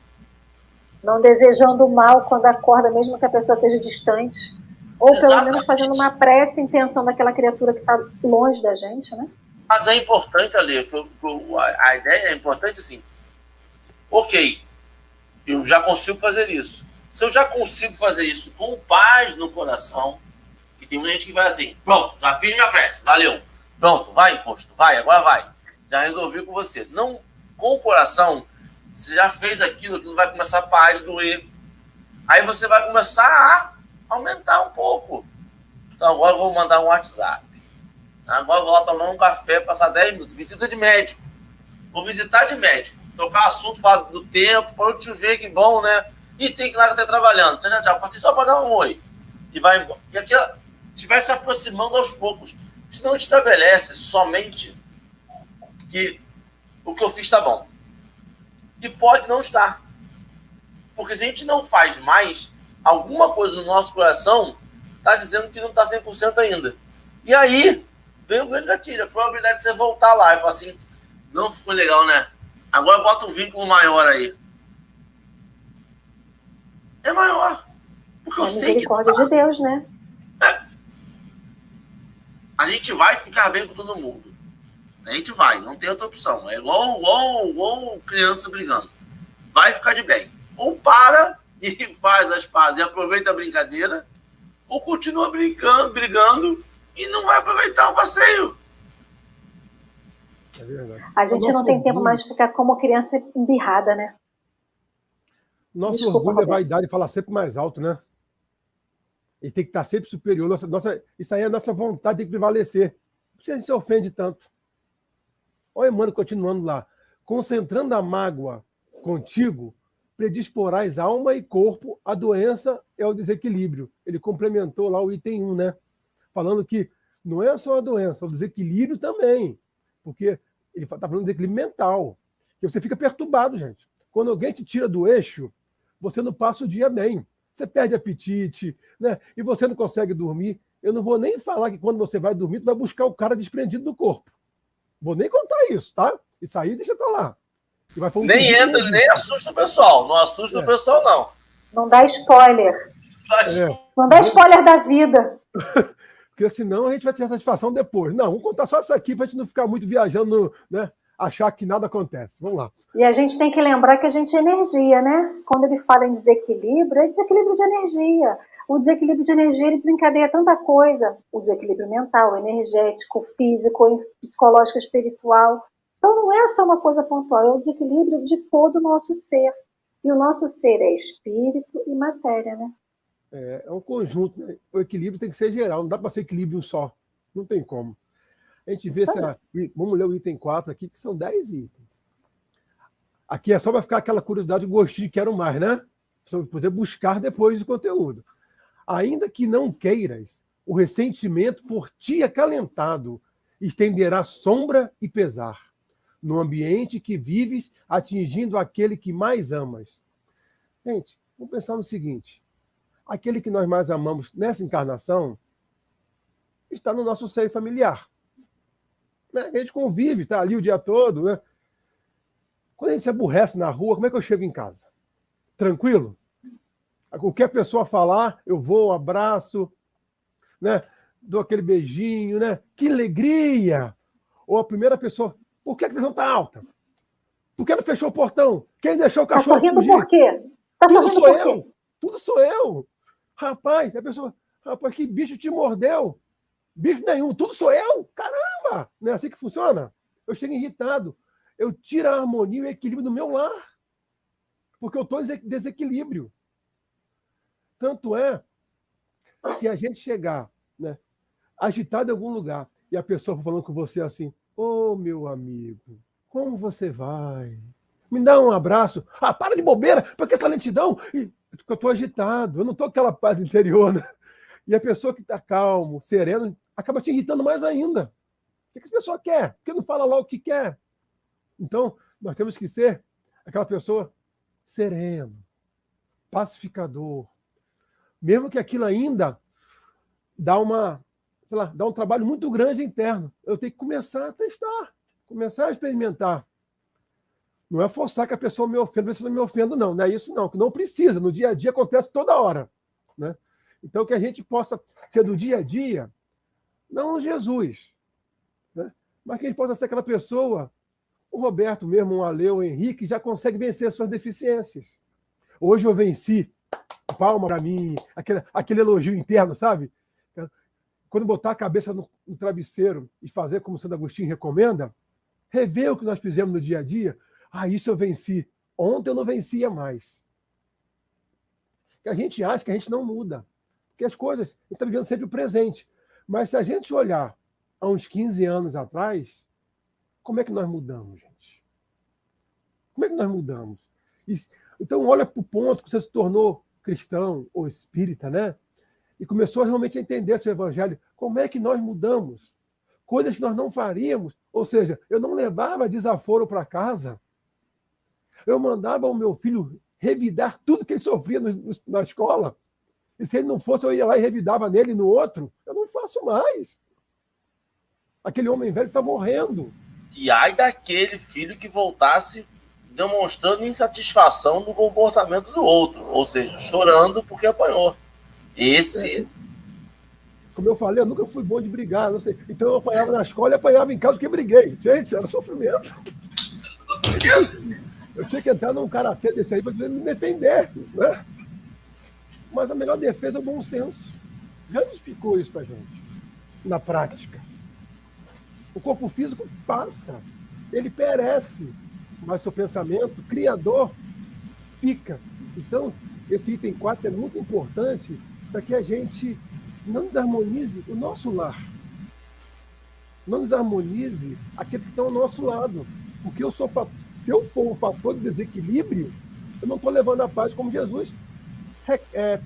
Não desejando mal quando acorda, mesmo que a pessoa esteja distante. Ou pelo menos fazendo uma prece em intenção daquela criatura que está longe da gente, né? Mas é importante, Ale, a ideia é importante assim. Ok, eu já consigo fazer isso. Se eu já consigo fazer isso com paz no coração, que tem muita gente que vai assim, pronto, já fiz minha prece, valeu. Pronto, vai, imposto, vai, agora vai. Já resolvi com você. Não, com o coração, você já fez aquilo, aquilo vai começar a parar de doer. Aí você vai começar a aumentar um pouco. Então agora eu vou mandar um WhatsApp. Agora eu vou lá tomar um café, passar 10 minutos. Visita de médico. Vou visitar de médico. Tocar assunto, falar do tempo, para te ver, que bom, né? E tem que ir lá que está trabalhando. Tchau, passei só para dar um oi. E vai embora. E aqui, a gente vai se aproximando aos poucos. Senão a gente estabelece somente que o que eu fiz está bom. E pode não estar. Porque se a gente não faz mais, alguma coisa no nosso coração está dizendo que não está 100% ainda. E aí, vem o grande gatilho. A probabilidade de você voltar lá e falar assim, não ficou legal, né? Agora bota um vínculo maior aí. é maior. Porque eu É a sei que misericórdia de Deus, né? a gente vai ficar bem com todo mundo. A gente vai, não tem outra opção. É igual criança brigando. Vai ficar de bem. Ou para e faz as pazes e aproveita a brincadeira, ou continua brigando e não vai aproveitar o passeio. É verdade. A gente não tem tempo mais de ficar como criança embirrada, né? Nosso Desculpa, orgulho é Roberto. vaidade, falar sempre mais alto, né? Ele tem que estar sempre superior. Isso aí é a nossa vontade, tem que prevalecer. Por que a gente se ofende tanto? Olha, mano, continuando lá. Concentrando a mágoa contigo, predisporás alma e corpo à doença e ao desequilíbrio. Ele complementou lá o item 1, né? Falando que não é só a doença, é o desequilíbrio também. Porque ele está falando de desequilíbrio mental. Que você fica perturbado, gente. Quando alguém te tira do eixo, você não passa o dia bem. Você perde apetite, né? E você não consegue dormir. Eu não vou nem falar que quando você vai dormir, você vai buscar o cara desprendido do corpo. Vou nem contar isso, tá? Isso aí deixa pra lá. Nem entra, nem assusta o pessoal. Não assusta o pessoal, não. Não dá spoiler. É. Não dá spoiler da vida. Porque senão a gente vai ter satisfação depois. Não, vamos contar só isso aqui pra gente não ficar muito viajando, né? Achar que nada acontece. Vamos lá. E a gente tem que lembrar que a gente é energia, né? Quando ele fala em desequilíbrio, é desequilíbrio de energia. O desequilíbrio de energia ele desencadeia tanta coisa. O desequilíbrio mental, energético, físico, psicológico, espiritual. Então não é só uma coisa pontual, é o desequilíbrio de todo o nosso ser. E o nosso ser é espírito e matéria, né? É um conjunto, né? O equilíbrio tem que ser geral, não dá para ser equilíbrio só. Não tem como. A gente vê, vamos ler o item 4 aqui, que são 10 itens. Aqui é só para ficar aquela curiosidade, o gostinho de quero mais, né? Para você buscar depois o conteúdo. Ainda que não queiras, o ressentimento por ti acalentado estenderá sombra e pesar no ambiente que vives, atingindo aquele que mais amas. Gente, vamos pensar no seguinte. Aquele que nós mais amamos nessa encarnação está no nosso seio familiar. A gente convive, está ali o dia todo, né? Quando a gente se aborrece na rua, como é que eu chego em casa? Tranquilo? Qualquer pessoa falar, eu vou, abraço, né? Dou aquele beijinho, né? Que alegria! Ou a primeira pessoa, por que a tensão está alta? Por que não fechou o portão? Quem deixou o cachorro fugir? Por quê? Tudo sou eu! Tudo sou eu! Rapaz, a pessoa, rapaz, que bicho te mordeu? Bicho nenhum, tudo sou eu? Caramba! Não é assim que funciona? Eu chego irritado. Eu tiro a harmonia e o equilíbrio do meu lar. Porque eu estou em desequilíbrio. Tanto é, se a gente chegar, né, agitado em algum lugar e a pessoa falando com você assim, ô meu amigo, como você vai? Me dá um abraço. Ah, para de bobeira, para que essa lentidão? Eu estou agitado, eu não estou com aquela paz interior, né? E a pessoa que está calmo, sereno, acaba te irritando mais ainda. O que a pessoa quer? Por que não fala lá o que quer? Então, nós temos que ser aquela pessoa sereno, pacificador. Mesmo que aquilo ainda dá um trabalho muito grande interno. Eu tenho que começar a testar, começar a experimentar. Não é forçar que a pessoa me ofenda, se não me ofenda, não. Não é isso, não. Que não precisa. No dia a dia acontece toda hora. Né? Então, que a gente possa ser do dia a dia, não Jesus, né? Mas que a gente possa ser aquela pessoa, o Roberto mesmo, o Ale, o Henrique, já consegue vencer suas deficiências. Hoje eu venci, palma para mim, aquele elogio interno, sabe? Quando botar a cabeça no travesseiro e fazer como o Santo Agostinho recomenda, rever o que nós fizemos no dia a dia, isso eu venci. Ontem eu não vencia mais. A gente acha que a gente não muda. Porque as coisas, a gente está vivendo sempre o presente. Mas se a gente olhar há uns 15 anos atrás, como é que nós mudamos, gente? Como é que nós mudamos? Então, olha para o ponto que você se tornou cristão ou espírita, né? E começou realmente a entender seu evangelho. Como é que nós mudamos? Coisas que nós não faríamos. Ou seja, eu não levava desaforo para casa. Eu mandava o meu filho revidar tudo que ele sofria na escola. E se ele não fosse, eu ia lá e revidava nele e no outro. Eu não faço mais. Aquele homem velho está morrendo. E ai daquele filho que voltasse demonstrando insatisfação do comportamento do outro, ou seja, chorando porque apanhou. Esse... Como eu falei, eu nunca fui bom de brigar, não sei. Então eu apanhava na escola e apanhava em casa porque briguei. Gente, era sofrimento. Eu tinha que entrar num karatê desse aí para me defender, né? Mas a melhor defesa é o bom senso. Já explicou isso pra gente, na prática. O corpo físico passa, ele perece, mas seu pensamento criador fica. Então, esse item 4 é muito importante para que a gente não desarmonize o nosso lar. Não desarmonize aqueles que estão ao nosso lado. Porque se eu for um fator de desequilíbrio, eu não estou levando a paz como Jesus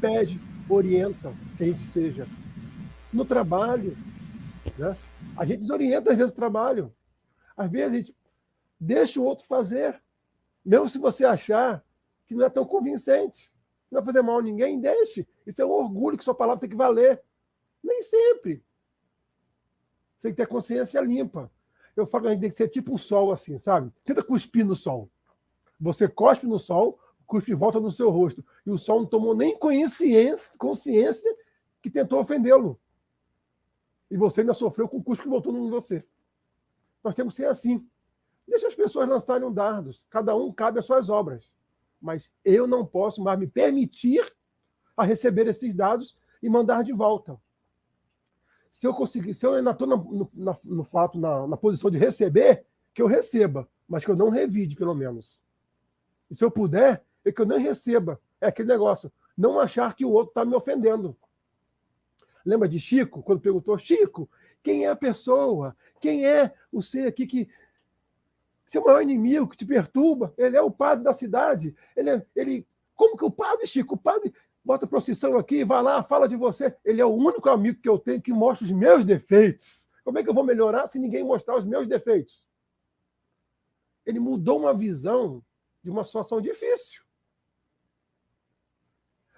pede, orienta que a gente seja. No trabalho, né? A gente desorienta às vezes o trabalho. Às vezes a gente deixa o outro fazer. Mesmo se você achar que não é tão convincente. Não vai fazer mal a ninguém, deixe. Isso é um orgulho que sua palavra tem que valer. Nem sempre. Você tem que ter consciência limpa. Eu falo que a gente tem que ser tipo o sol, assim, sabe? Tenta cuspir no sol. Você cospe no sol, o cuspe volta no seu rosto. E o sol não tomou nem consciência que tentou ofendê-lo. E você ainda sofreu com o cuspe que voltou em você. Nós temos que ser assim. Deixa as pessoas lançarem um dardos. Cada um cabe às suas obras. Mas eu não posso mais me permitir a receber esses dados e mandar de volta. Se eu ainda estou no fato, na posição de receber, que eu receba, mas que eu não revide, pelo menos. E se eu puder, é que eu nem receba. É aquele negócio, não achar que o outro está me ofendendo. Lembra de Chico, quando perguntou, Chico, quem é a pessoa? Quem é o ser aqui que... seu maior inimigo, que te perturba? Ele é o padre da cidade. Como que o padre, Chico? O padre bota procissão aqui, vai lá, fala de você. Ele é o único amigo que eu tenho que mostra os meus defeitos. Como é que eu vou melhorar se ninguém mostrar os meus defeitos? Ele mudou uma visão de uma situação difícil.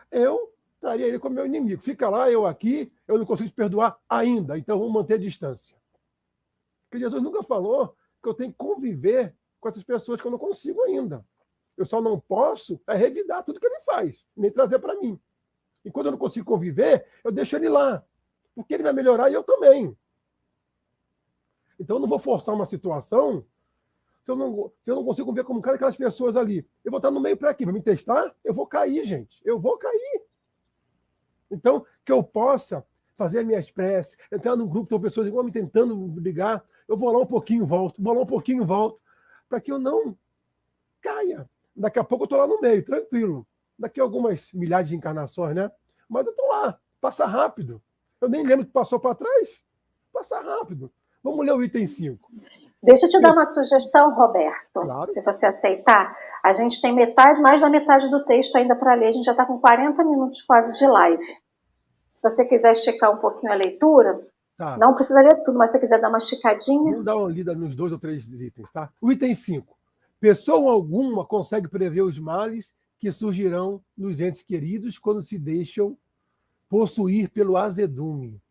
Eu estaria ele como meu inimigo. Fica lá, eu aqui, eu não consigo te perdoar ainda, então vamos manter a distância. Porque Jesus nunca falou que eu tenho que conviver com essas pessoas que eu não consigo ainda. Eu só não posso revidar tudo que ele faz, nem trazer para mim. E quando eu não consigo conviver, eu deixo ele lá. Porque ele vai melhorar e eu também. Então eu não vou forçar uma situação se eu não consigo conviver com um cara daquelas pessoas ali. Eu vou estar no meio para quê? Vai me testar? Eu vou cair, gente. Eu vou cair. Então, que eu possa fazer as minhas preces, entrar num grupo de pessoas igual me tentando brigar, eu vou lá um pouquinho, volto, vou lá um pouquinho, volto, para que eu não caia. Daqui a pouco eu estou lá no meio, tranquilo. Daqui a algumas milhares de encarnações, né? Mas eu estou lá, passa rápido. Eu nem lembro que passou para trás. Passa rápido. Vamos ler o item 5. Deixa eu te dar uma sugestão, Roberto. Claro. Se você aceitar. A gente tem mais da metade do texto ainda para ler. A gente já está com 40 minutos quase de live. Se você quiser esticar um pouquinho a leitura, tá. Não precisa ler tudo, mas se você quiser dar uma esticadinha... Vamos dar uma lida nos 2 ou 3 itens, tá? O item 5. Pessoa alguma consegue prever os males que surgirão nos entes queridos quando se deixam possuir pelo azedume.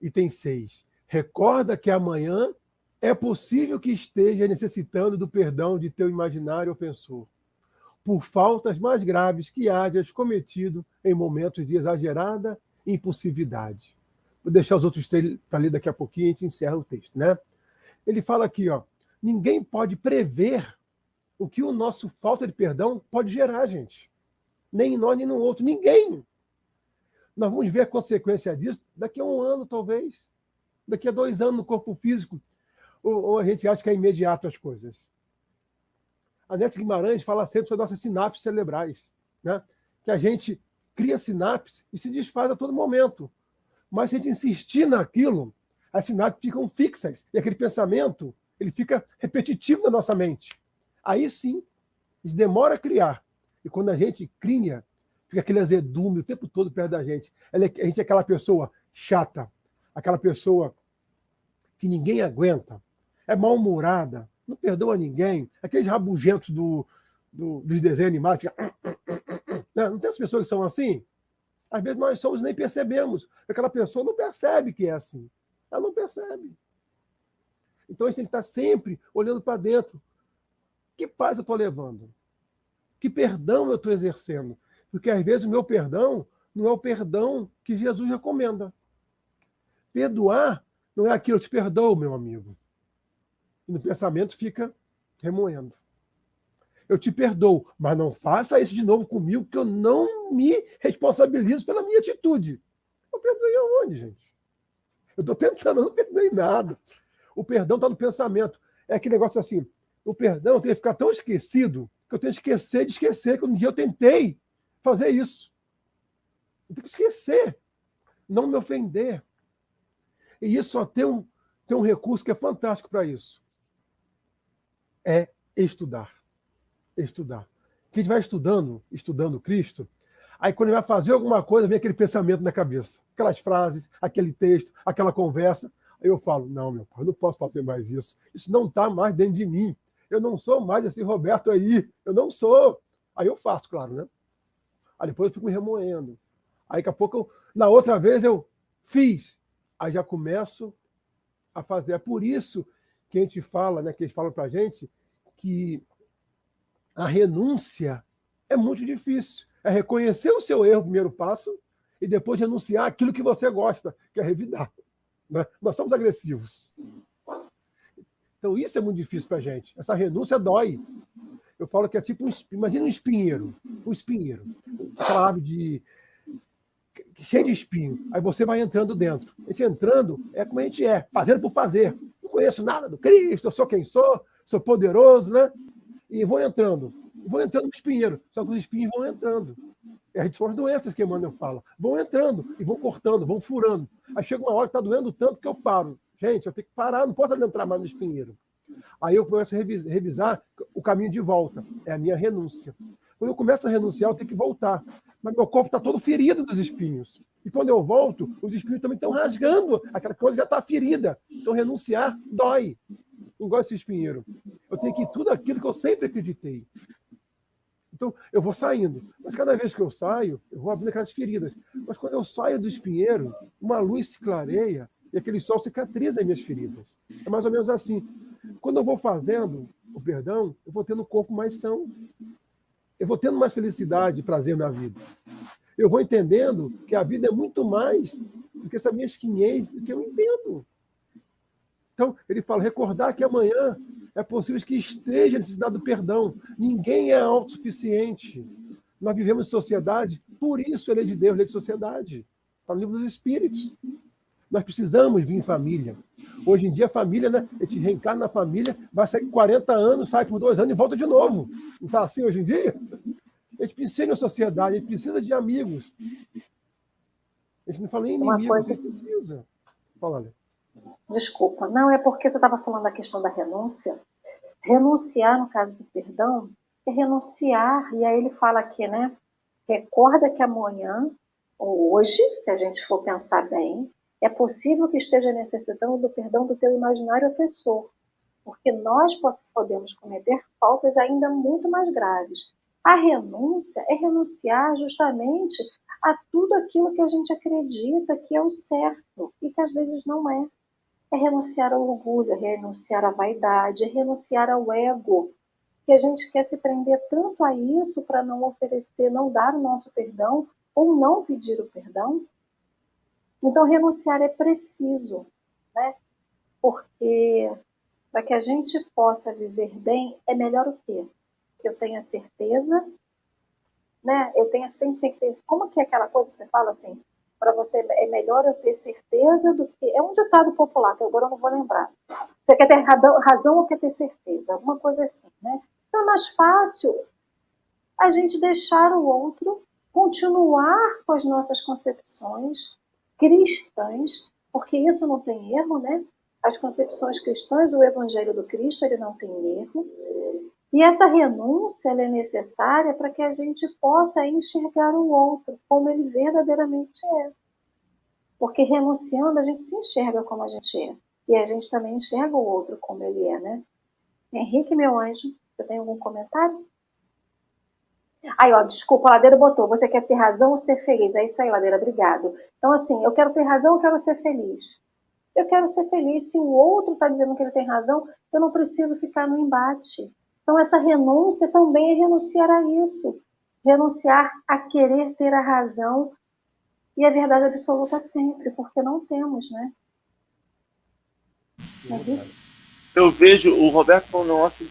Item 6. Recorda que amanhã é possível que esteja necessitando do perdão de teu imaginário ofensor, por faltas mais graves que hajas cometido em momentos de exagerada impulsividade. Vou deixar os outros 3 para ler daqui a pouquinho e a gente encerra o texto, né? Ele fala aqui, ó, ninguém pode prever o que o nosso falta de perdão pode gerar, gente. Nem em nós, nem no outro. Ninguém. Nós vamos ver a consequência disso daqui a 1 ano, talvez. Daqui a 2 anos no corpo físico. Ou a gente acha que é imediato as coisas. A Nete Guimarães fala sempre sobre nossas sinapses cerebrais, né? Que a gente cria sinapse e se desfaz a todo momento. Mas se a gente insistir naquilo, as sinapses ficam fixas. E aquele pensamento, ele fica repetitivo na nossa mente. Aí sim, isso demora a criar. E quando a gente cria, fica aquele azedume o tempo todo perto da gente. A gente é aquela pessoa chata, aquela pessoa que ninguém aguenta, é mal-humorada, não perdoa ninguém, aqueles rabugentos dos desenhos animados. Não tem as pessoas que são assim? Às vezes nós somos e nem percebemos. Aquela pessoa não percebe que é assim. Ela não percebe. Então a gente tem que estar sempre olhando para dentro. Que paz eu estou levando? Que perdão eu estou exercendo? Porque às vezes o meu perdão não é o perdão que Jesus recomenda. Perdoar não é aquilo, eu te perdoo, meu amigo. E no pensamento fica remoendo. Eu te perdoo, mas não faça isso de novo comigo, que eu não me responsabilizo pela minha atitude. Eu perdoei aonde, gente? Eu estou tentando, eu não perdoei nada. O perdão está no pensamento. É aquele negócio assim, o perdão tem que ficar tão esquecido que eu tenho que esquecer de esquecer que um dia eu tentei fazer isso. Eu tenho que esquecer, não me ofender. E isso só tem um recurso que é fantástico para isso. É estudar. Estudar. Que a gente vai estudando Cristo, aí quando ele vai fazer alguma coisa, vem aquele pensamento na cabeça. Aquelas frases, aquele texto, aquela conversa. Aí eu falo, não, meu pai, eu não posso fazer mais isso. Isso não está mais dentro de mim. Eu não sou mais esse Roberto aí. Eu não sou. Aí eu faço, claro, né? Aí depois eu fico me remoendo. Aí daqui a pouco, na outra vez eu fiz. Aí já começo a fazer. É por isso que a gente fala, né, que eles falam para a gente que a renúncia é muito difícil. É reconhecer o seu erro, o primeiro passo, e depois renunciar aquilo que você gosta, que é revidar. Né? Nós somos agressivos. Então isso é muito difícil para a gente. Essa renúncia dói. Eu falo que é tipo imagina um espinheiro. Um espinheiro. Aquela árvore cheia de espinho. Aí você vai entrando dentro. Esse entrando é como a gente é, fazendo por fazer. Não conheço nada do Cristo, eu sou quem sou poderoso, né? E vou entrando no espinheiro. Só que os espinhos vão entrando. E são as doenças que Emmanuel fala. Vão entrando e vão cortando, vão furando. Aí chega uma hora que está doendo tanto que eu paro. Gente, eu tenho que parar, não posso adentrar mais no espinheiro. Aí eu começo a revisar o caminho de volta. É a minha renúncia. Quando eu começo a renunciar, eu tenho que voltar. Mas meu corpo está todo ferido dos espinhos. E quando eu volto, os espinhos também estão rasgando. Aquela coisa já está ferida. Então renunciar dói. Não gosto desse espinheiro. Eu tenho que ir tudo aquilo que eu sempre acreditei. Então, eu vou saindo. Mas cada vez que eu saio, eu vou abrindo aquelas feridas. Mas quando eu saio do espinheiro, uma luz se clareia e aquele sol cicatriza as minhas feridas. É mais ou menos assim. Quando eu vou fazendo o perdão, eu vou tendo um corpo mais são. Eu vou tendo mais felicidade e prazer na vida. Eu vou entendendo que a vida é muito mais do que essa minha esquinhez, do que eu entendo. Então, ele fala, recordar que amanhã é possível que esteja a necessidade do perdão. Ninguém é autossuficiente. Nós vivemos em sociedade, por isso a lei de Deus, a lei de sociedade. Está no livro dos Espíritos. Nós precisamos vir em família. Hoje em dia, a família, né? A gente reencarna na família, vai sair com 40 anos, sai por 2 anos e volta de novo. Não está assim hoje em dia? A gente precisa de uma sociedade, a gente precisa de amigos. A gente não fala em inimigo, a gente precisa. Fala, Lê. Desculpa, não, é porque você estava falando da questão da renúncia. Renunciar, no caso do perdão, é renunciar, e aí ele fala aqui, né? Recorda que amanhã, ou hoje, se a gente for pensar bem, é possível que esteja necessitando do perdão do teu imaginário ofensor, porque nós podemos cometer faltas ainda muito mais graves. A renúncia é renunciar justamente a tudo aquilo que a gente acredita que é o certo, e que às vezes não é. É renunciar ao orgulho, é renunciar à vaidade, é renunciar ao ego, que a gente quer se prender tanto a isso para não oferecer, não dar o nosso perdão ou não pedir o perdão. Então, renunciar é preciso, né? Porque para que a gente possa viver bem, é melhor o quê? Eu tenha certeza, né? Eu tenho sempre que ter... Como que é aquela coisa que você fala assim? Para você é melhor eu ter certeza do que... É um ditado popular, que agora eu não vou lembrar. Você quer ter razão ou quer ter certeza? Alguma coisa assim, né? Então é mais fácil a gente deixar o outro continuar com as nossas concepções cristãs, porque isso não tem erro, né? As concepções cristãs, o Evangelho do Cristo, ele não tem erro. E essa renúncia ela é necessária para que a gente possa enxergar o outro como ele verdadeiramente é. Porque renunciando, a gente se enxerga como a gente é. E a gente também enxerga o outro como ele é, né? Henrique, meu anjo, você tem algum comentário? Aí, ó, desculpa, a Ladeira botou, você quer ter razão ou ser feliz? É isso aí, Ladeira, obrigado. Então, assim, eu quero ter razão ou quero ser feliz? Eu quero ser feliz. Se o outro está dizendo que ele tem razão, eu não preciso ficar no embate. Então, essa renúncia também é renunciar a isso. Renunciar a querer ter a razão e a verdade absoluta sempre, porque não temos, né? Eu vejo o Roberto falando um negócio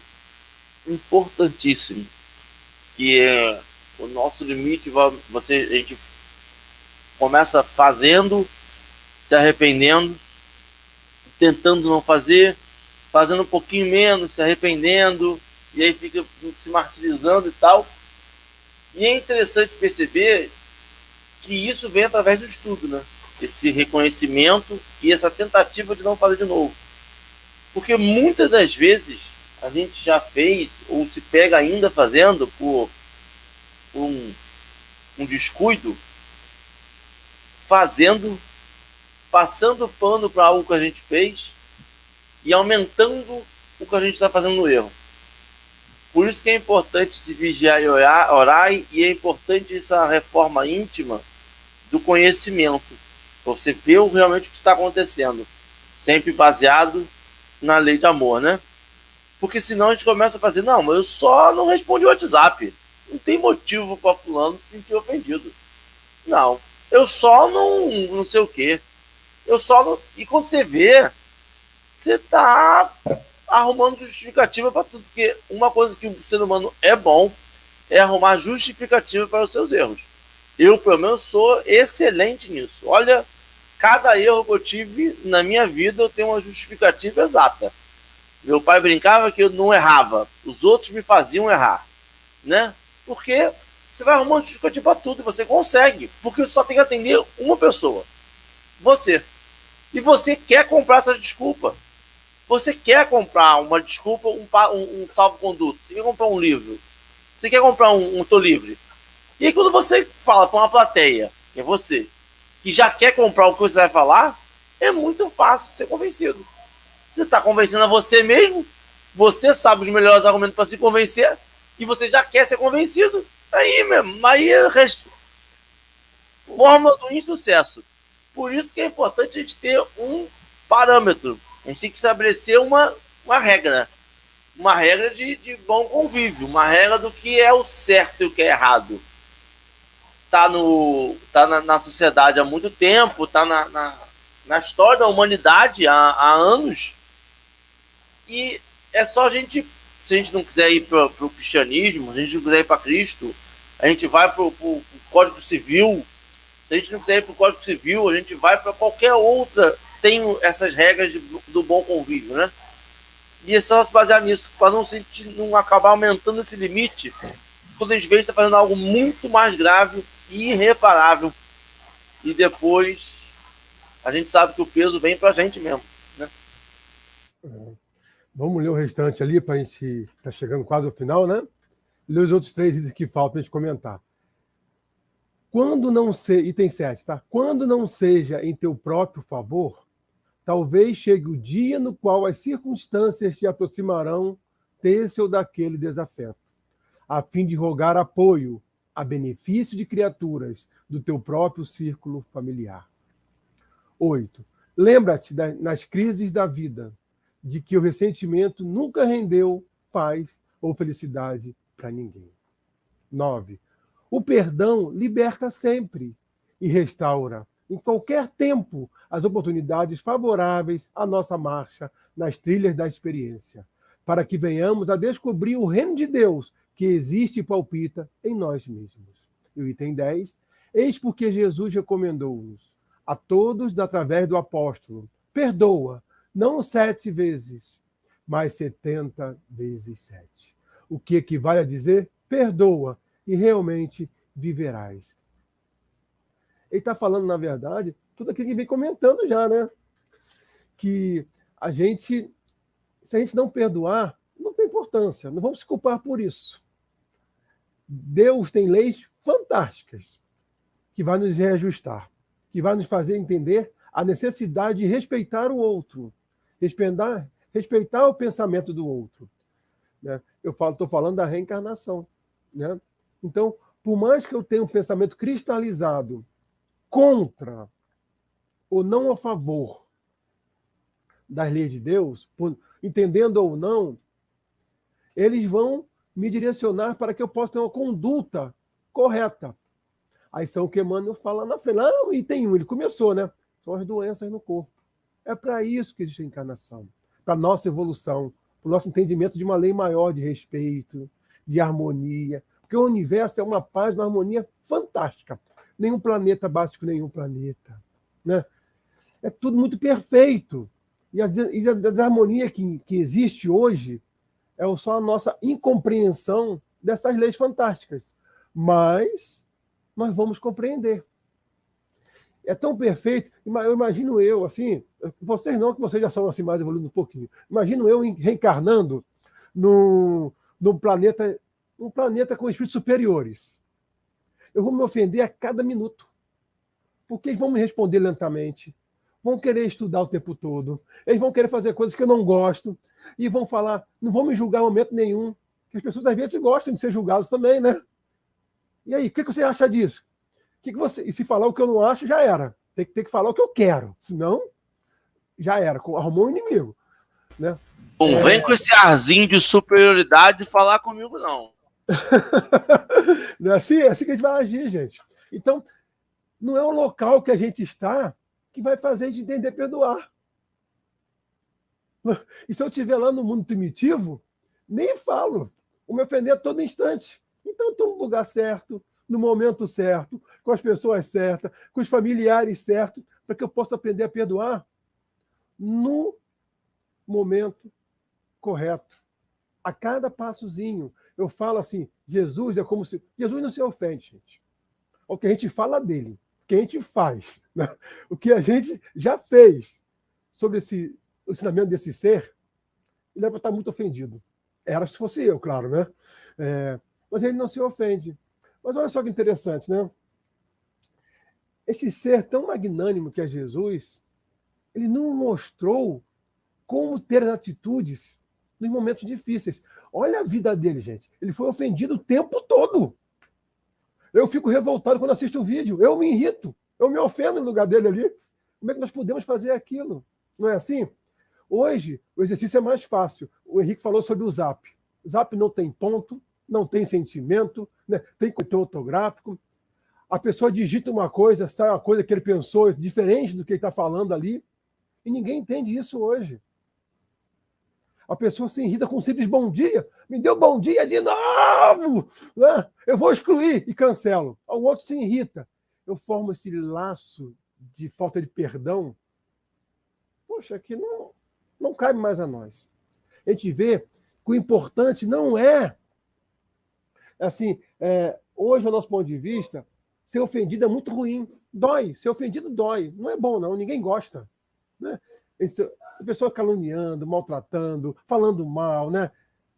importantíssimo, que é o nosso limite. A gente começa fazendo, se arrependendo, tentando não fazer, fazendo um pouquinho menos, se arrependendo, e aí fica se martirizando e tal. E é interessante perceber que isso vem através do estudo, né? Esse reconhecimento e essa tentativa de não fazer de novo. Porque muitas das vezes a gente já fez, ou se pega ainda fazendo por um descuido, passando pano para algo que a gente fez e aumentando o que a gente está fazendo no erro. Por isso que é importante se vigiar e orar, e é importante essa reforma íntima do conhecimento, para você ver realmente o que está acontecendo, sempre baseado na lei de amor, né? Porque senão a gente começa a fazer, não, mas eu só não respondi o WhatsApp, não tem motivo para fulano se sentir ofendido. Não, eu só não sei o quê. Eu só não... E quando você vê, você tá arrumando justificativa para tudo, porque uma coisa que o ser humano é bom é arrumar justificativa para os seus erros. Eu, pelo menos, sou excelente nisso. Olha, cada erro que eu tive na minha vida, eu tenho uma justificativa exata. Meu pai brincava que eu não errava, os outros me faziam errar, né? Porque você vai arrumando justificativa para tudo e você consegue, porque você só tem que atender uma pessoa, você. E você quer comprar essa desculpa. Você quer comprar uma desculpa, um salvo-conduto. Você quer comprar um livro. Você quer comprar um Tô Livre. E aí, quando você fala com uma plateia, que é você, que já quer comprar o que você vai falar, é muito fácil ser convencido. Você está convencendo a você mesmo, você sabe os melhores argumentos para se convencer, e você já quer ser convencido. Aí mesmo, aí é fórmula do insucesso. Por isso que é importante a gente ter um parâmetro. A gente tem que estabelecer uma regra. Uma regra de bom convívio. Uma regra do que é o certo e o que é errado. Tá na sociedade há muito tempo, tá na história da humanidade há anos. E é só a gente, se a gente não quiser ir para o cristianismo, se a gente não quiser ir para Cristo, a gente vai para o Código Civil. Se a gente não quiser ir para o Código Civil, a gente vai para qualquer outra. Tem essas regras do bom convívio, né? E é só se basear nisso, para não acabar aumentando esse limite, quando a gente vê, a gente está fazendo algo muito mais grave e irreparável. E depois a gente sabe que o peso vem para a gente mesmo, né? Vamos ler o restante ali, para a gente estar chegando quase ao final, né? Ler os outros 3 itens que faltam para a gente comentar. Quando não seja, item 7, tá? Quando não seja em teu próprio favor, talvez chegue o dia no qual as circunstâncias te aproximarão desse ou daquele desafeto, a fim de rogar apoio a benefício de criaturas do teu próprio círculo familiar. 8. Lembra-te nas crises da vida de que o ressentimento nunca rendeu paz ou felicidade para ninguém. 9. O perdão liberta sempre e restaura, em qualquer tempo, as oportunidades favoráveis à nossa marcha nas trilhas da experiência, para que venhamos a descobrir o reino de Deus que existe e palpita em nós mesmos. E o item 10, eis porque Jesus recomendou-nos a todos, através do apóstolo, perdoa, não 7 vezes, mas 70 vezes 7. O que equivale a dizer, perdoa, e realmente viverás. Ele está falando, na verdade, tudo aquilo que vem comentando já, né? Que se a gente não perdoar, não tem importância, não vamos se culpar por isso. Deus tem leis fantásticas que vai nos reajustar, que vai nos fazer entender a necessidade de respeitar o outro, respeitar o pensamento do outro. Né? Eu estou falando da reencarnação. Né? Então, por mais que eu tenha um pensamento cristalizado contra ou não a favor das leis de Deus, entendendo ou não, eles vão me direcionar para que eu possa ter uma conduta correta. Aí São que Emmanuel fala na frente. Não, item 1, ele começou, né? São as doenças no corpo. É para isso que existe a encarnação. Para a nossa evolução, para o nosso entendimento de uma lei maior de respeito, de harmonia. Porque o universo é uma paz, uma harmonia fantástica. Nenhum planeta bate com nenhum planeta. Né? É tudo muito perfeito. E a desarmonia que existe hoje é só a nossa incompreensão dessas leis fantásticas. Mas nós vamos compreender. É tão perfeito. Eu imagino assim, vocês não, que vocês já são assim mais evoluídos um pouquinho. Imagino eu reencarnando num planeta, um planeta com espíritos superiores. Eu vou me ofender a cada minuto. Porque eles vão me responder lentamente. Vão querer estudar o tempo todo. Eles vão querer fazer coisas que eu não gosto. E vão falar, não vão me julgar em momento nenhum. Que as pessoas às vezes gostam de ser julgadas também, né? E aí, o que você acha disso? E se falar o que eu não acho, já era. Tem que falar o que eu quero. Senão, já era. Arrumou um inimigo. Né? Não vem com esse arzinho de superioridade falar comigo, não. Não é assim? É assim que a gente vai agir, gente. Então, não é o local que a gente está que vai fazer a gente entender perdoar. E se eu estiver lá no mundo primitivo, nem falo. Vou me ofender a todo instante. Então, eu estou no lugar certo, no momento certo, com as pessoas certas, com os familiares certos, para que eu possa aprender a perdoar no momento correto. A cada passozinho. Eu falo assim, Jesus é como se... Jesus não se ofende, gente. O que a gente fala dele, o que a gente faz, né? O que a gente já fez sobre o ensinamento desse ser, ele é para estar muito ofendido. Era se fosse eu, claro, né? Mas ele não se ofende. Mas olha só que interessante, né? Esse ser tão magnânimo que é Jesus, ele não mostrou como ter as atitudes nos momentos difíceis. Olha a vida dele, gente. Ele foi ofendido o tempo todo. Eu fico revoltado quando assisto o vídeo. Eu me irrito. Eu me ofendo no lugar dele ali. Como é que nós podemos fazer aquilo? Não é assim? Hoje, o exercício é mais fácil. O Henrique falou sobre o Zap. O Zap não tem ponto, não tem sentimento, né? Tem conteúdo ortográfico. A pessoa digita uma coisa, sai uma coisa que ele pensou diferente do que ele está falando ali. E ninguém entende isso hoje. A pessoa se irrita com um simples bom dia. Me deu bom dia de novo! Né? Eu vou excluir e cancelo. O outro se irrita. Eu formo esse laço de falta de perdão. Poxa, que não cabe mais a nós. A gente vê que o importante não é... Assim, hoje, ao nosso ponto de vista, ser ofendido é muito ruim. Dói. Ser ofendido dói. Não é bom, não. Ninguém gosta. Né? A pessoa caluniando, maltratando, falando mal, né?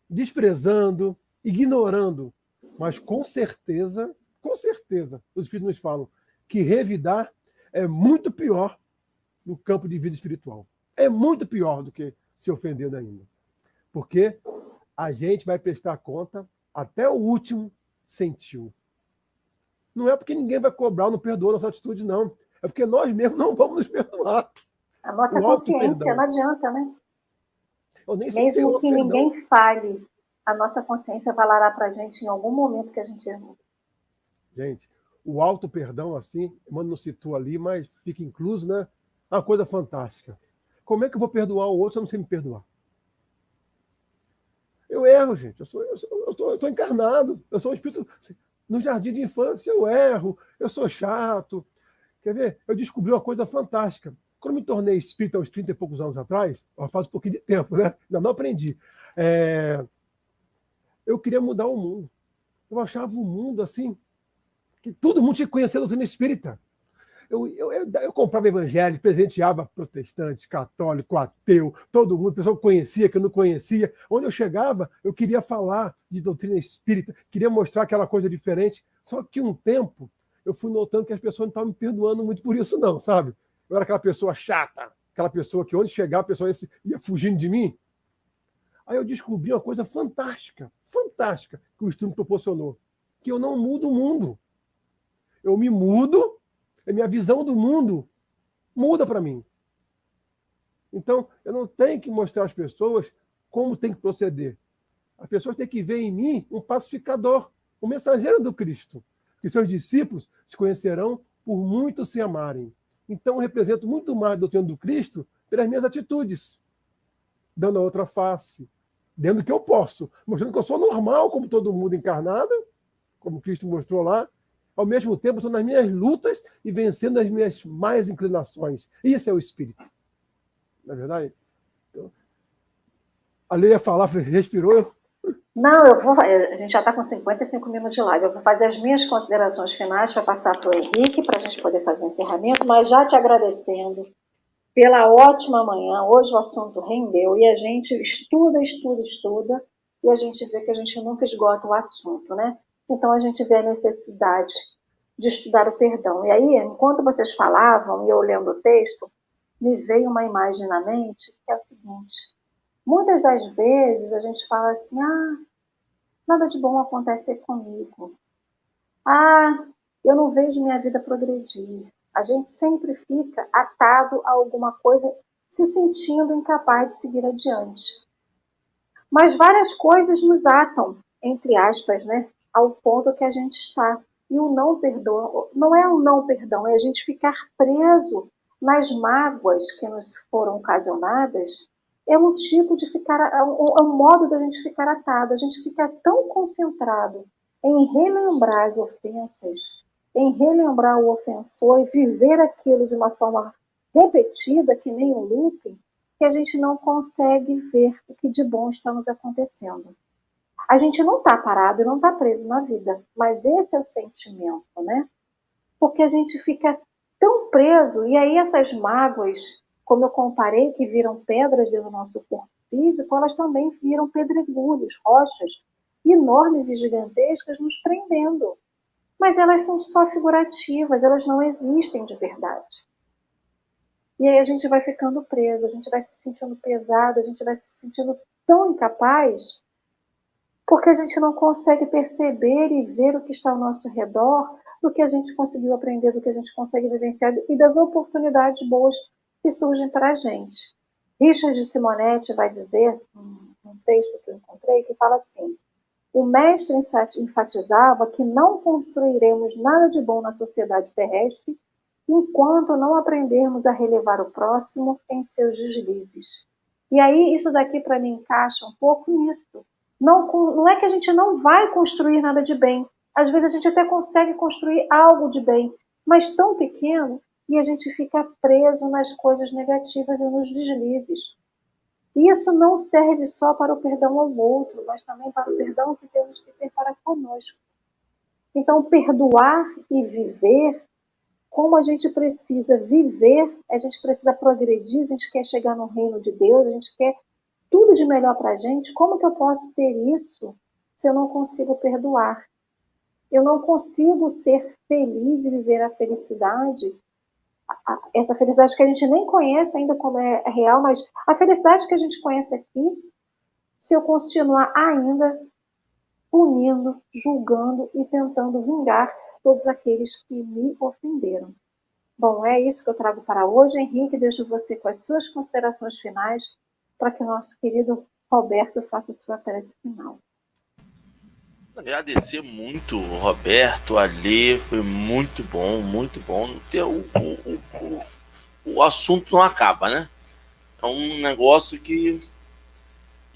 Desprezando, ignorando. Mas com certeza, os espíritos nos falam que revidar é muito pior no campo de vida espiritual. É muito pior do que se ofender ainda. Porque a gente vai prestar conta até o último sentiu. Não é porque ninguém vai cobrar ou não perdoa nossa atitude, não. É porque nós mesmos não vamos nos perdoar. A nossa consciência não adianta, né? Mesmo que ninguém fale, a nossa consciência falará para a gente em algum momento que a gente errou. Gente, o auto-perdão, assim, Emmanuel não citou ali, mas fica incluso, né? É uma coisa fantástica. Como é que eu vou perdoar o outro se eu não sei me perdoar? Eu erro, gente. Eu estou encarnado. Eu sou um espírito... No jardim de infância eu erro. Eu sou chato. Quer ver? Eu descobri uma coisa fantástica. Quando me tornei espírita aos 30 e poucos anos atrás, faz um pouquinho de tempo, né? Ainda não aprendi. Eu queria mudar o mundo. Eu achava o mundo assim, que todo mundo tinha que conhecer a doutrina espírita. Eu comprava evangelho, presenteava protestante, católico, ateu, todo mundo, pessoa que conhecia, que eu não conhecia. Onde eu chegava, eu queria falar de doutrina espírita, queria mostrar aquela coisa diferente. Só que um tempo, eu fui notando que as pessoas não estavam me perdoando muito por isso, não, sabe? Eu era aquela pessoa chata, aquela pessoa que onde chegava, a pessoa ia fugindo de mim. Aí eu descobri uma coisa fantástica, que o estudo me proporcionou, que eu não mudo o mundo. Eu me mudo, a minha visão do mundo muda para mim. Então, eu não tenho que mostrar às pessoas como tem que proceder. As pessoas têm que ver em mim um pacificador, um mensageiro do Cristo. Que seus discípulos se conhecerão por muito se amarem. Então, eu represento muito mais a doutrina do Cristo pelas minhas atitudes, dando a outra face, dentro do que eu posso, mostrando que eu sou normal, como todo mundo encarnado, como Cristo mostrou lá. Ao mesmo tempo, estou nas minhas lutas e vencendo as minhas mais inclinações. Isso é o Espírito. Não é verdade? Então, a Lei ia falar, respirou. Não, a gente já está com 55 minutos de live. Eu vou fazer as minhas considerações finais para passar para o Henrique, para a gente poder fazer o encerramento, mas já te agradecendo pela ótima manhã. Hoje o assunto rendeu e a gente estuda, e a gente vê que a gente nunca esgota o assunto, né? Então a gente vê a necessidade de estudar o perdão. E aí, enquanto vocês falavam e eu lendo o texto, me veio uma imagem na mente que é o seguinte: muitas das vezes a gente fala assim, nada de bom acontece comigo. Eu não vejo minha vida progredir. A gente sempre fica atado a alguma coisa, se sentindo incapaz de seguir adiante. Mas várias coisas nos atam, entre aspas, né, ao ponto que a gente está. E o não perdão, não é o não perdão, é a gente ficar preso nas mágoas que nos foram ocasionadas. É um tipo de ficar, é um modo da gente ficar atado. A gente fica tão concentrado em relembrar as ofensas, em relembrar o ofensor e viver aquilo de uma forma repetida, que nem um looping, que a gente não consegue ver o que de bom está nos acontecendo. A gente não está parado e não está preso na vida, mas esse é o sentimento, né? Porque a gente fica tão preso, e aí essas mágoas, como eu comparei, que viram pedras dentro do nosso corpo físico, elas também viram pedregulhos, rochas enormes e gigantescas nos prendendo. Mas elas são só figurativas, elas não existem de verdade. E aí a gente vai ficando preso, a gente vai se sentindo pesado, a gente vai se sentindo tão incapaz, porque a gente não consegue perceber e ver o que está ao nosso redor, do que a gente conseguiu aprender, do que a gente consegue vivenciar e das oportunidades boas que surgem para a gente. Richard Simonetti vai dizer, num texto que eu encontrei, que fala assim: o mestre enfatizava que não construiremos nada de bom na sociedade terrestre enquanto não aprendermos a relevar o próximo em seus deslizes. E aí isso daqui para mim encaixa um pouco nisso. Não é que a gente não vai construir nada de bem. Às vezes a gente até consegue construir algo de bem, mas tão pequeno, e a gente fica preso nas coisas negativas e nos deslizes. E isso não serve só para o perdão ao outro, mas também para o perdão que temos que ter para conosco. Então, perdoar e viver, como a gente precisa viver, a gente precisa progredir, a gente quer chegar no reino de Deus, a gente quer tudo de melhor para a gente. Como que eu posso ter isso se eu não consigo perdoar? Eu não consigo ser feliz e viver a felicidade, essa felicidade que a gente nem conhece ainda como é real, mas a felicidade que a gente conhece aqui, se eu continuar ainda punindo, julgando e tentando vingar todos aqueles que me ofenderam. Bom, é isso que eu trago para hoje. Henrique, deixo você com as suas considerações finais para que o nosso querido Roberto faça a sua prece final. Agradecer muito, Roberto, Alê, foi muito bom, muito bom. O assunto não acaba, né? É um negócio que...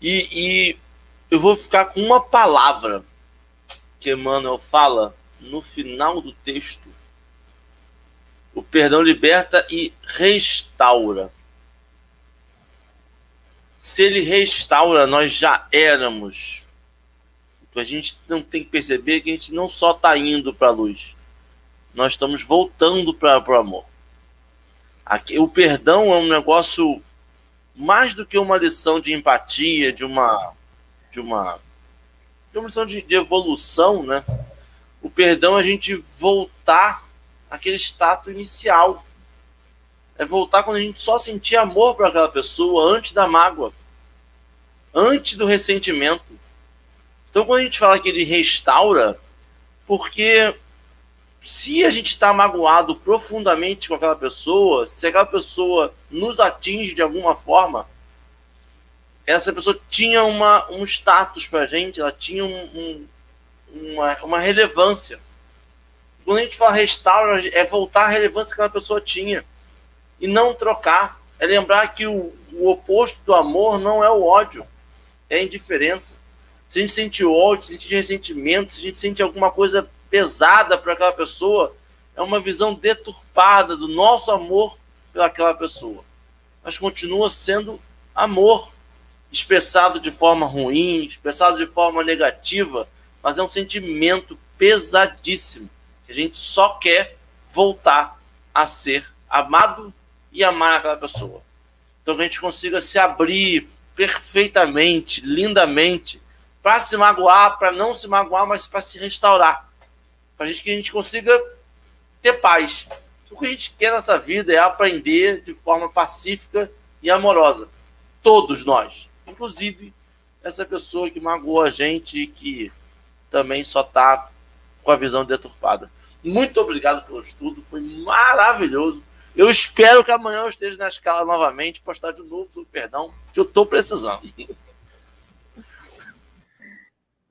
E eu vou ficar com uma palavra que Emmanuel fala no final do texto. O perdão liberta e restaura. Se ele restaura, nós já éramos. A gente não tem que perceber que a gente não só está indo para a luz, nós estamos voltando para o amor. Aqui, o perdão é um negócio mais do que uma lição de empatia, de uma lição de evolução, né? O perdão é a gente voltar àquele status inicial. É voltar quando a gente só sentia amor por aquela pessoa, antes da mágoa, antes do ressentimento. Então, quando a gente fala que ele restaura, porque se a gente está magoado profundamente com aquela pessoa, se aquela pessoa nos atinge de alguma forma, essa pessoa tinha um status para a gente, ela tinha uma relevância. Quando a gente fala restauro, é voltar à relevância que aquela pessoa tinha e não trocar. É lembrar que o oposto do amor não é o ódio, é a indiferença. Se a gente sente ódio, se a gente sente ressentimento, se a gente sente alguma coisa pesada para aquela pessoa, é uma visão deturpada do nosso amor pelaquela pessoa. Mas continua sendo amor, expressado de forma ruim, expressado de forma negativa, mas é um sentimento pesadíssimo, que a gente só quer voltar a ser amado e amar aquela pessoa. Então que a gente consiga se abrir perfeitamente, lindamente, para se magoar, para não se magoar, mas para se restaurar. Para que a gente consiga ter paz. O que a gente quer nessa vida é aprender de forma pacífica e amorosa. Todos nós. Inclusive essa pessoa que magoou a gente e que também só está com a visão deturpada. Muito obrigado pelo estudo, foi maravilhoso. Eu espero que amanhã eu esteja na escala novamente, postar de novo sobre perdão, que eu estou precisando.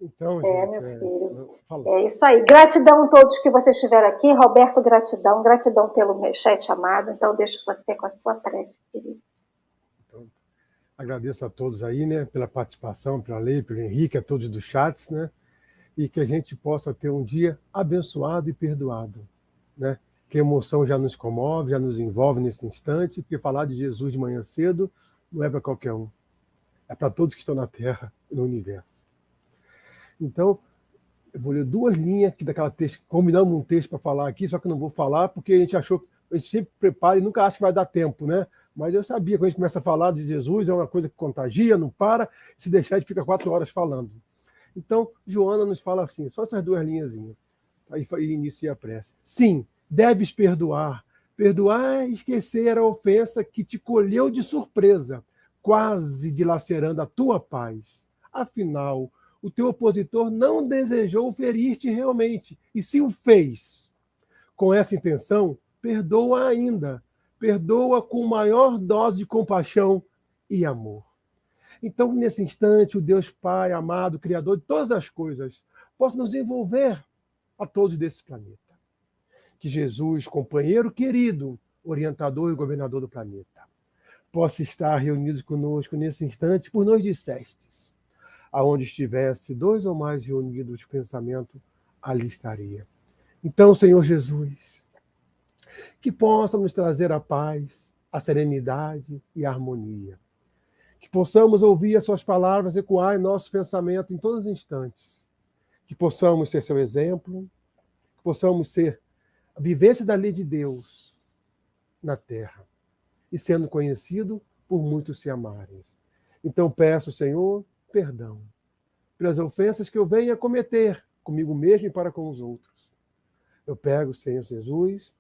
Então, meu gente, filho. Fala. É isso aí. Gratidão a todos que vocês estiveram aqui. Roberto, gratidão pelo meu chat amado. Então, deixo você com a sua prece, querido. Então, agradeço a todos aí, né, pela participação, pela Lei, pelo Henrique, a todos dos chats, né, e que a gente possa ter um dia abençoado e perdoado, né, que a emoção já nos comove, já nos envolve nesse instante, porque falar de Jesus de manhã cedo não é para qualquer um, é para todos que estão na Terra e no universo. Então, eu vou ler 2 linhas aqui daquela texto, combinamos um texto para falar aqui, só que não vou falar, porque a gente achou, a gente sempre prepara e nunca acha que vai dar tempo, né? Mas eu sabia que quando a gente começa a falar de Jesus, é uma coisa que contagia, não para, se deixar a gente fica 4 horas falando. Então, Joana nos fala assim, só essas 2 linhazinhas, aí inicia a prece. Sim, deves perdoar. Perdoar é esquecer a ofensa que te colheu de surpresa, quase dilacerando a tua paz. Afinal, o teu opositor não desejou ferir-te realmente, e se o fez com essa intenção, perdoa ainda. Perdoa com maior dose de compaixão e amor. Então, nesse instante, o Deus Pai, amado, Criador de todas as coisas, possa nos envolver a todos desse planeta. Que Jesus, companheiro querido, orientador e governador do planeta, possa estar reunido conosco nesse instante, por nós dissestes. Aonde estivesse 2 ou mais reunidos de pensamento, ali estaria. Então, Senhor Jesus, que possa nos trazer a paz, a serenidade e a harmonia. Que possamos ouvir as suas palavras ecoar em nosso pensamento em todos os instantes. Que possamos ser seu exemplo, que possamos ser a vivência da lei de Deus na terra e sendo conhecido por muitos se amarem. Então peço, Senhor, perdão pelas ofensas que eu venha a cometer comigo mesmo e para com os outros. Eu pego, Senhor Jesus,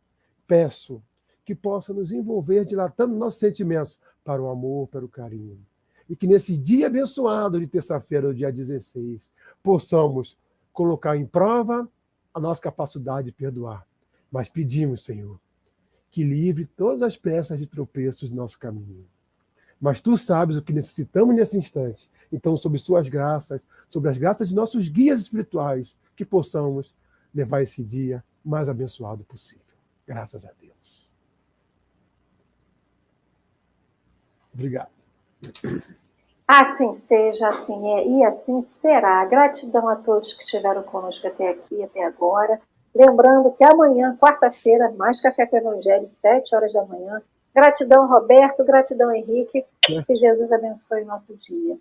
peço que possa nos envolver dilatando nossos sentimentos para o amor, para o carinho. E que nesse dia abençoado de terça-feira, o dia 16, possamos colocar em prova a nossa capacidade de perdoar. Mas pedimos, Senhor, que livre todas as peças de tropeços do nosso caminho. Mas tu sabes o que necessitamos nesse instante. Então, sob suas graças, sobre as graças de nossos guias espirituais, que possamos levar esse dia mais abençoado possível. Graças a Deus. Obrigado. Assim seja, assim é e assim será. Gratidão a todos que estiveram conosco até aqui, até agora. Lembrando que amanhã, quarta-feira, mais Café com o Evangelho, 7 horas da manhã. Gratidão, Roberto. Gratidão, Henrique. Que Jesus abençoe o nosso dia.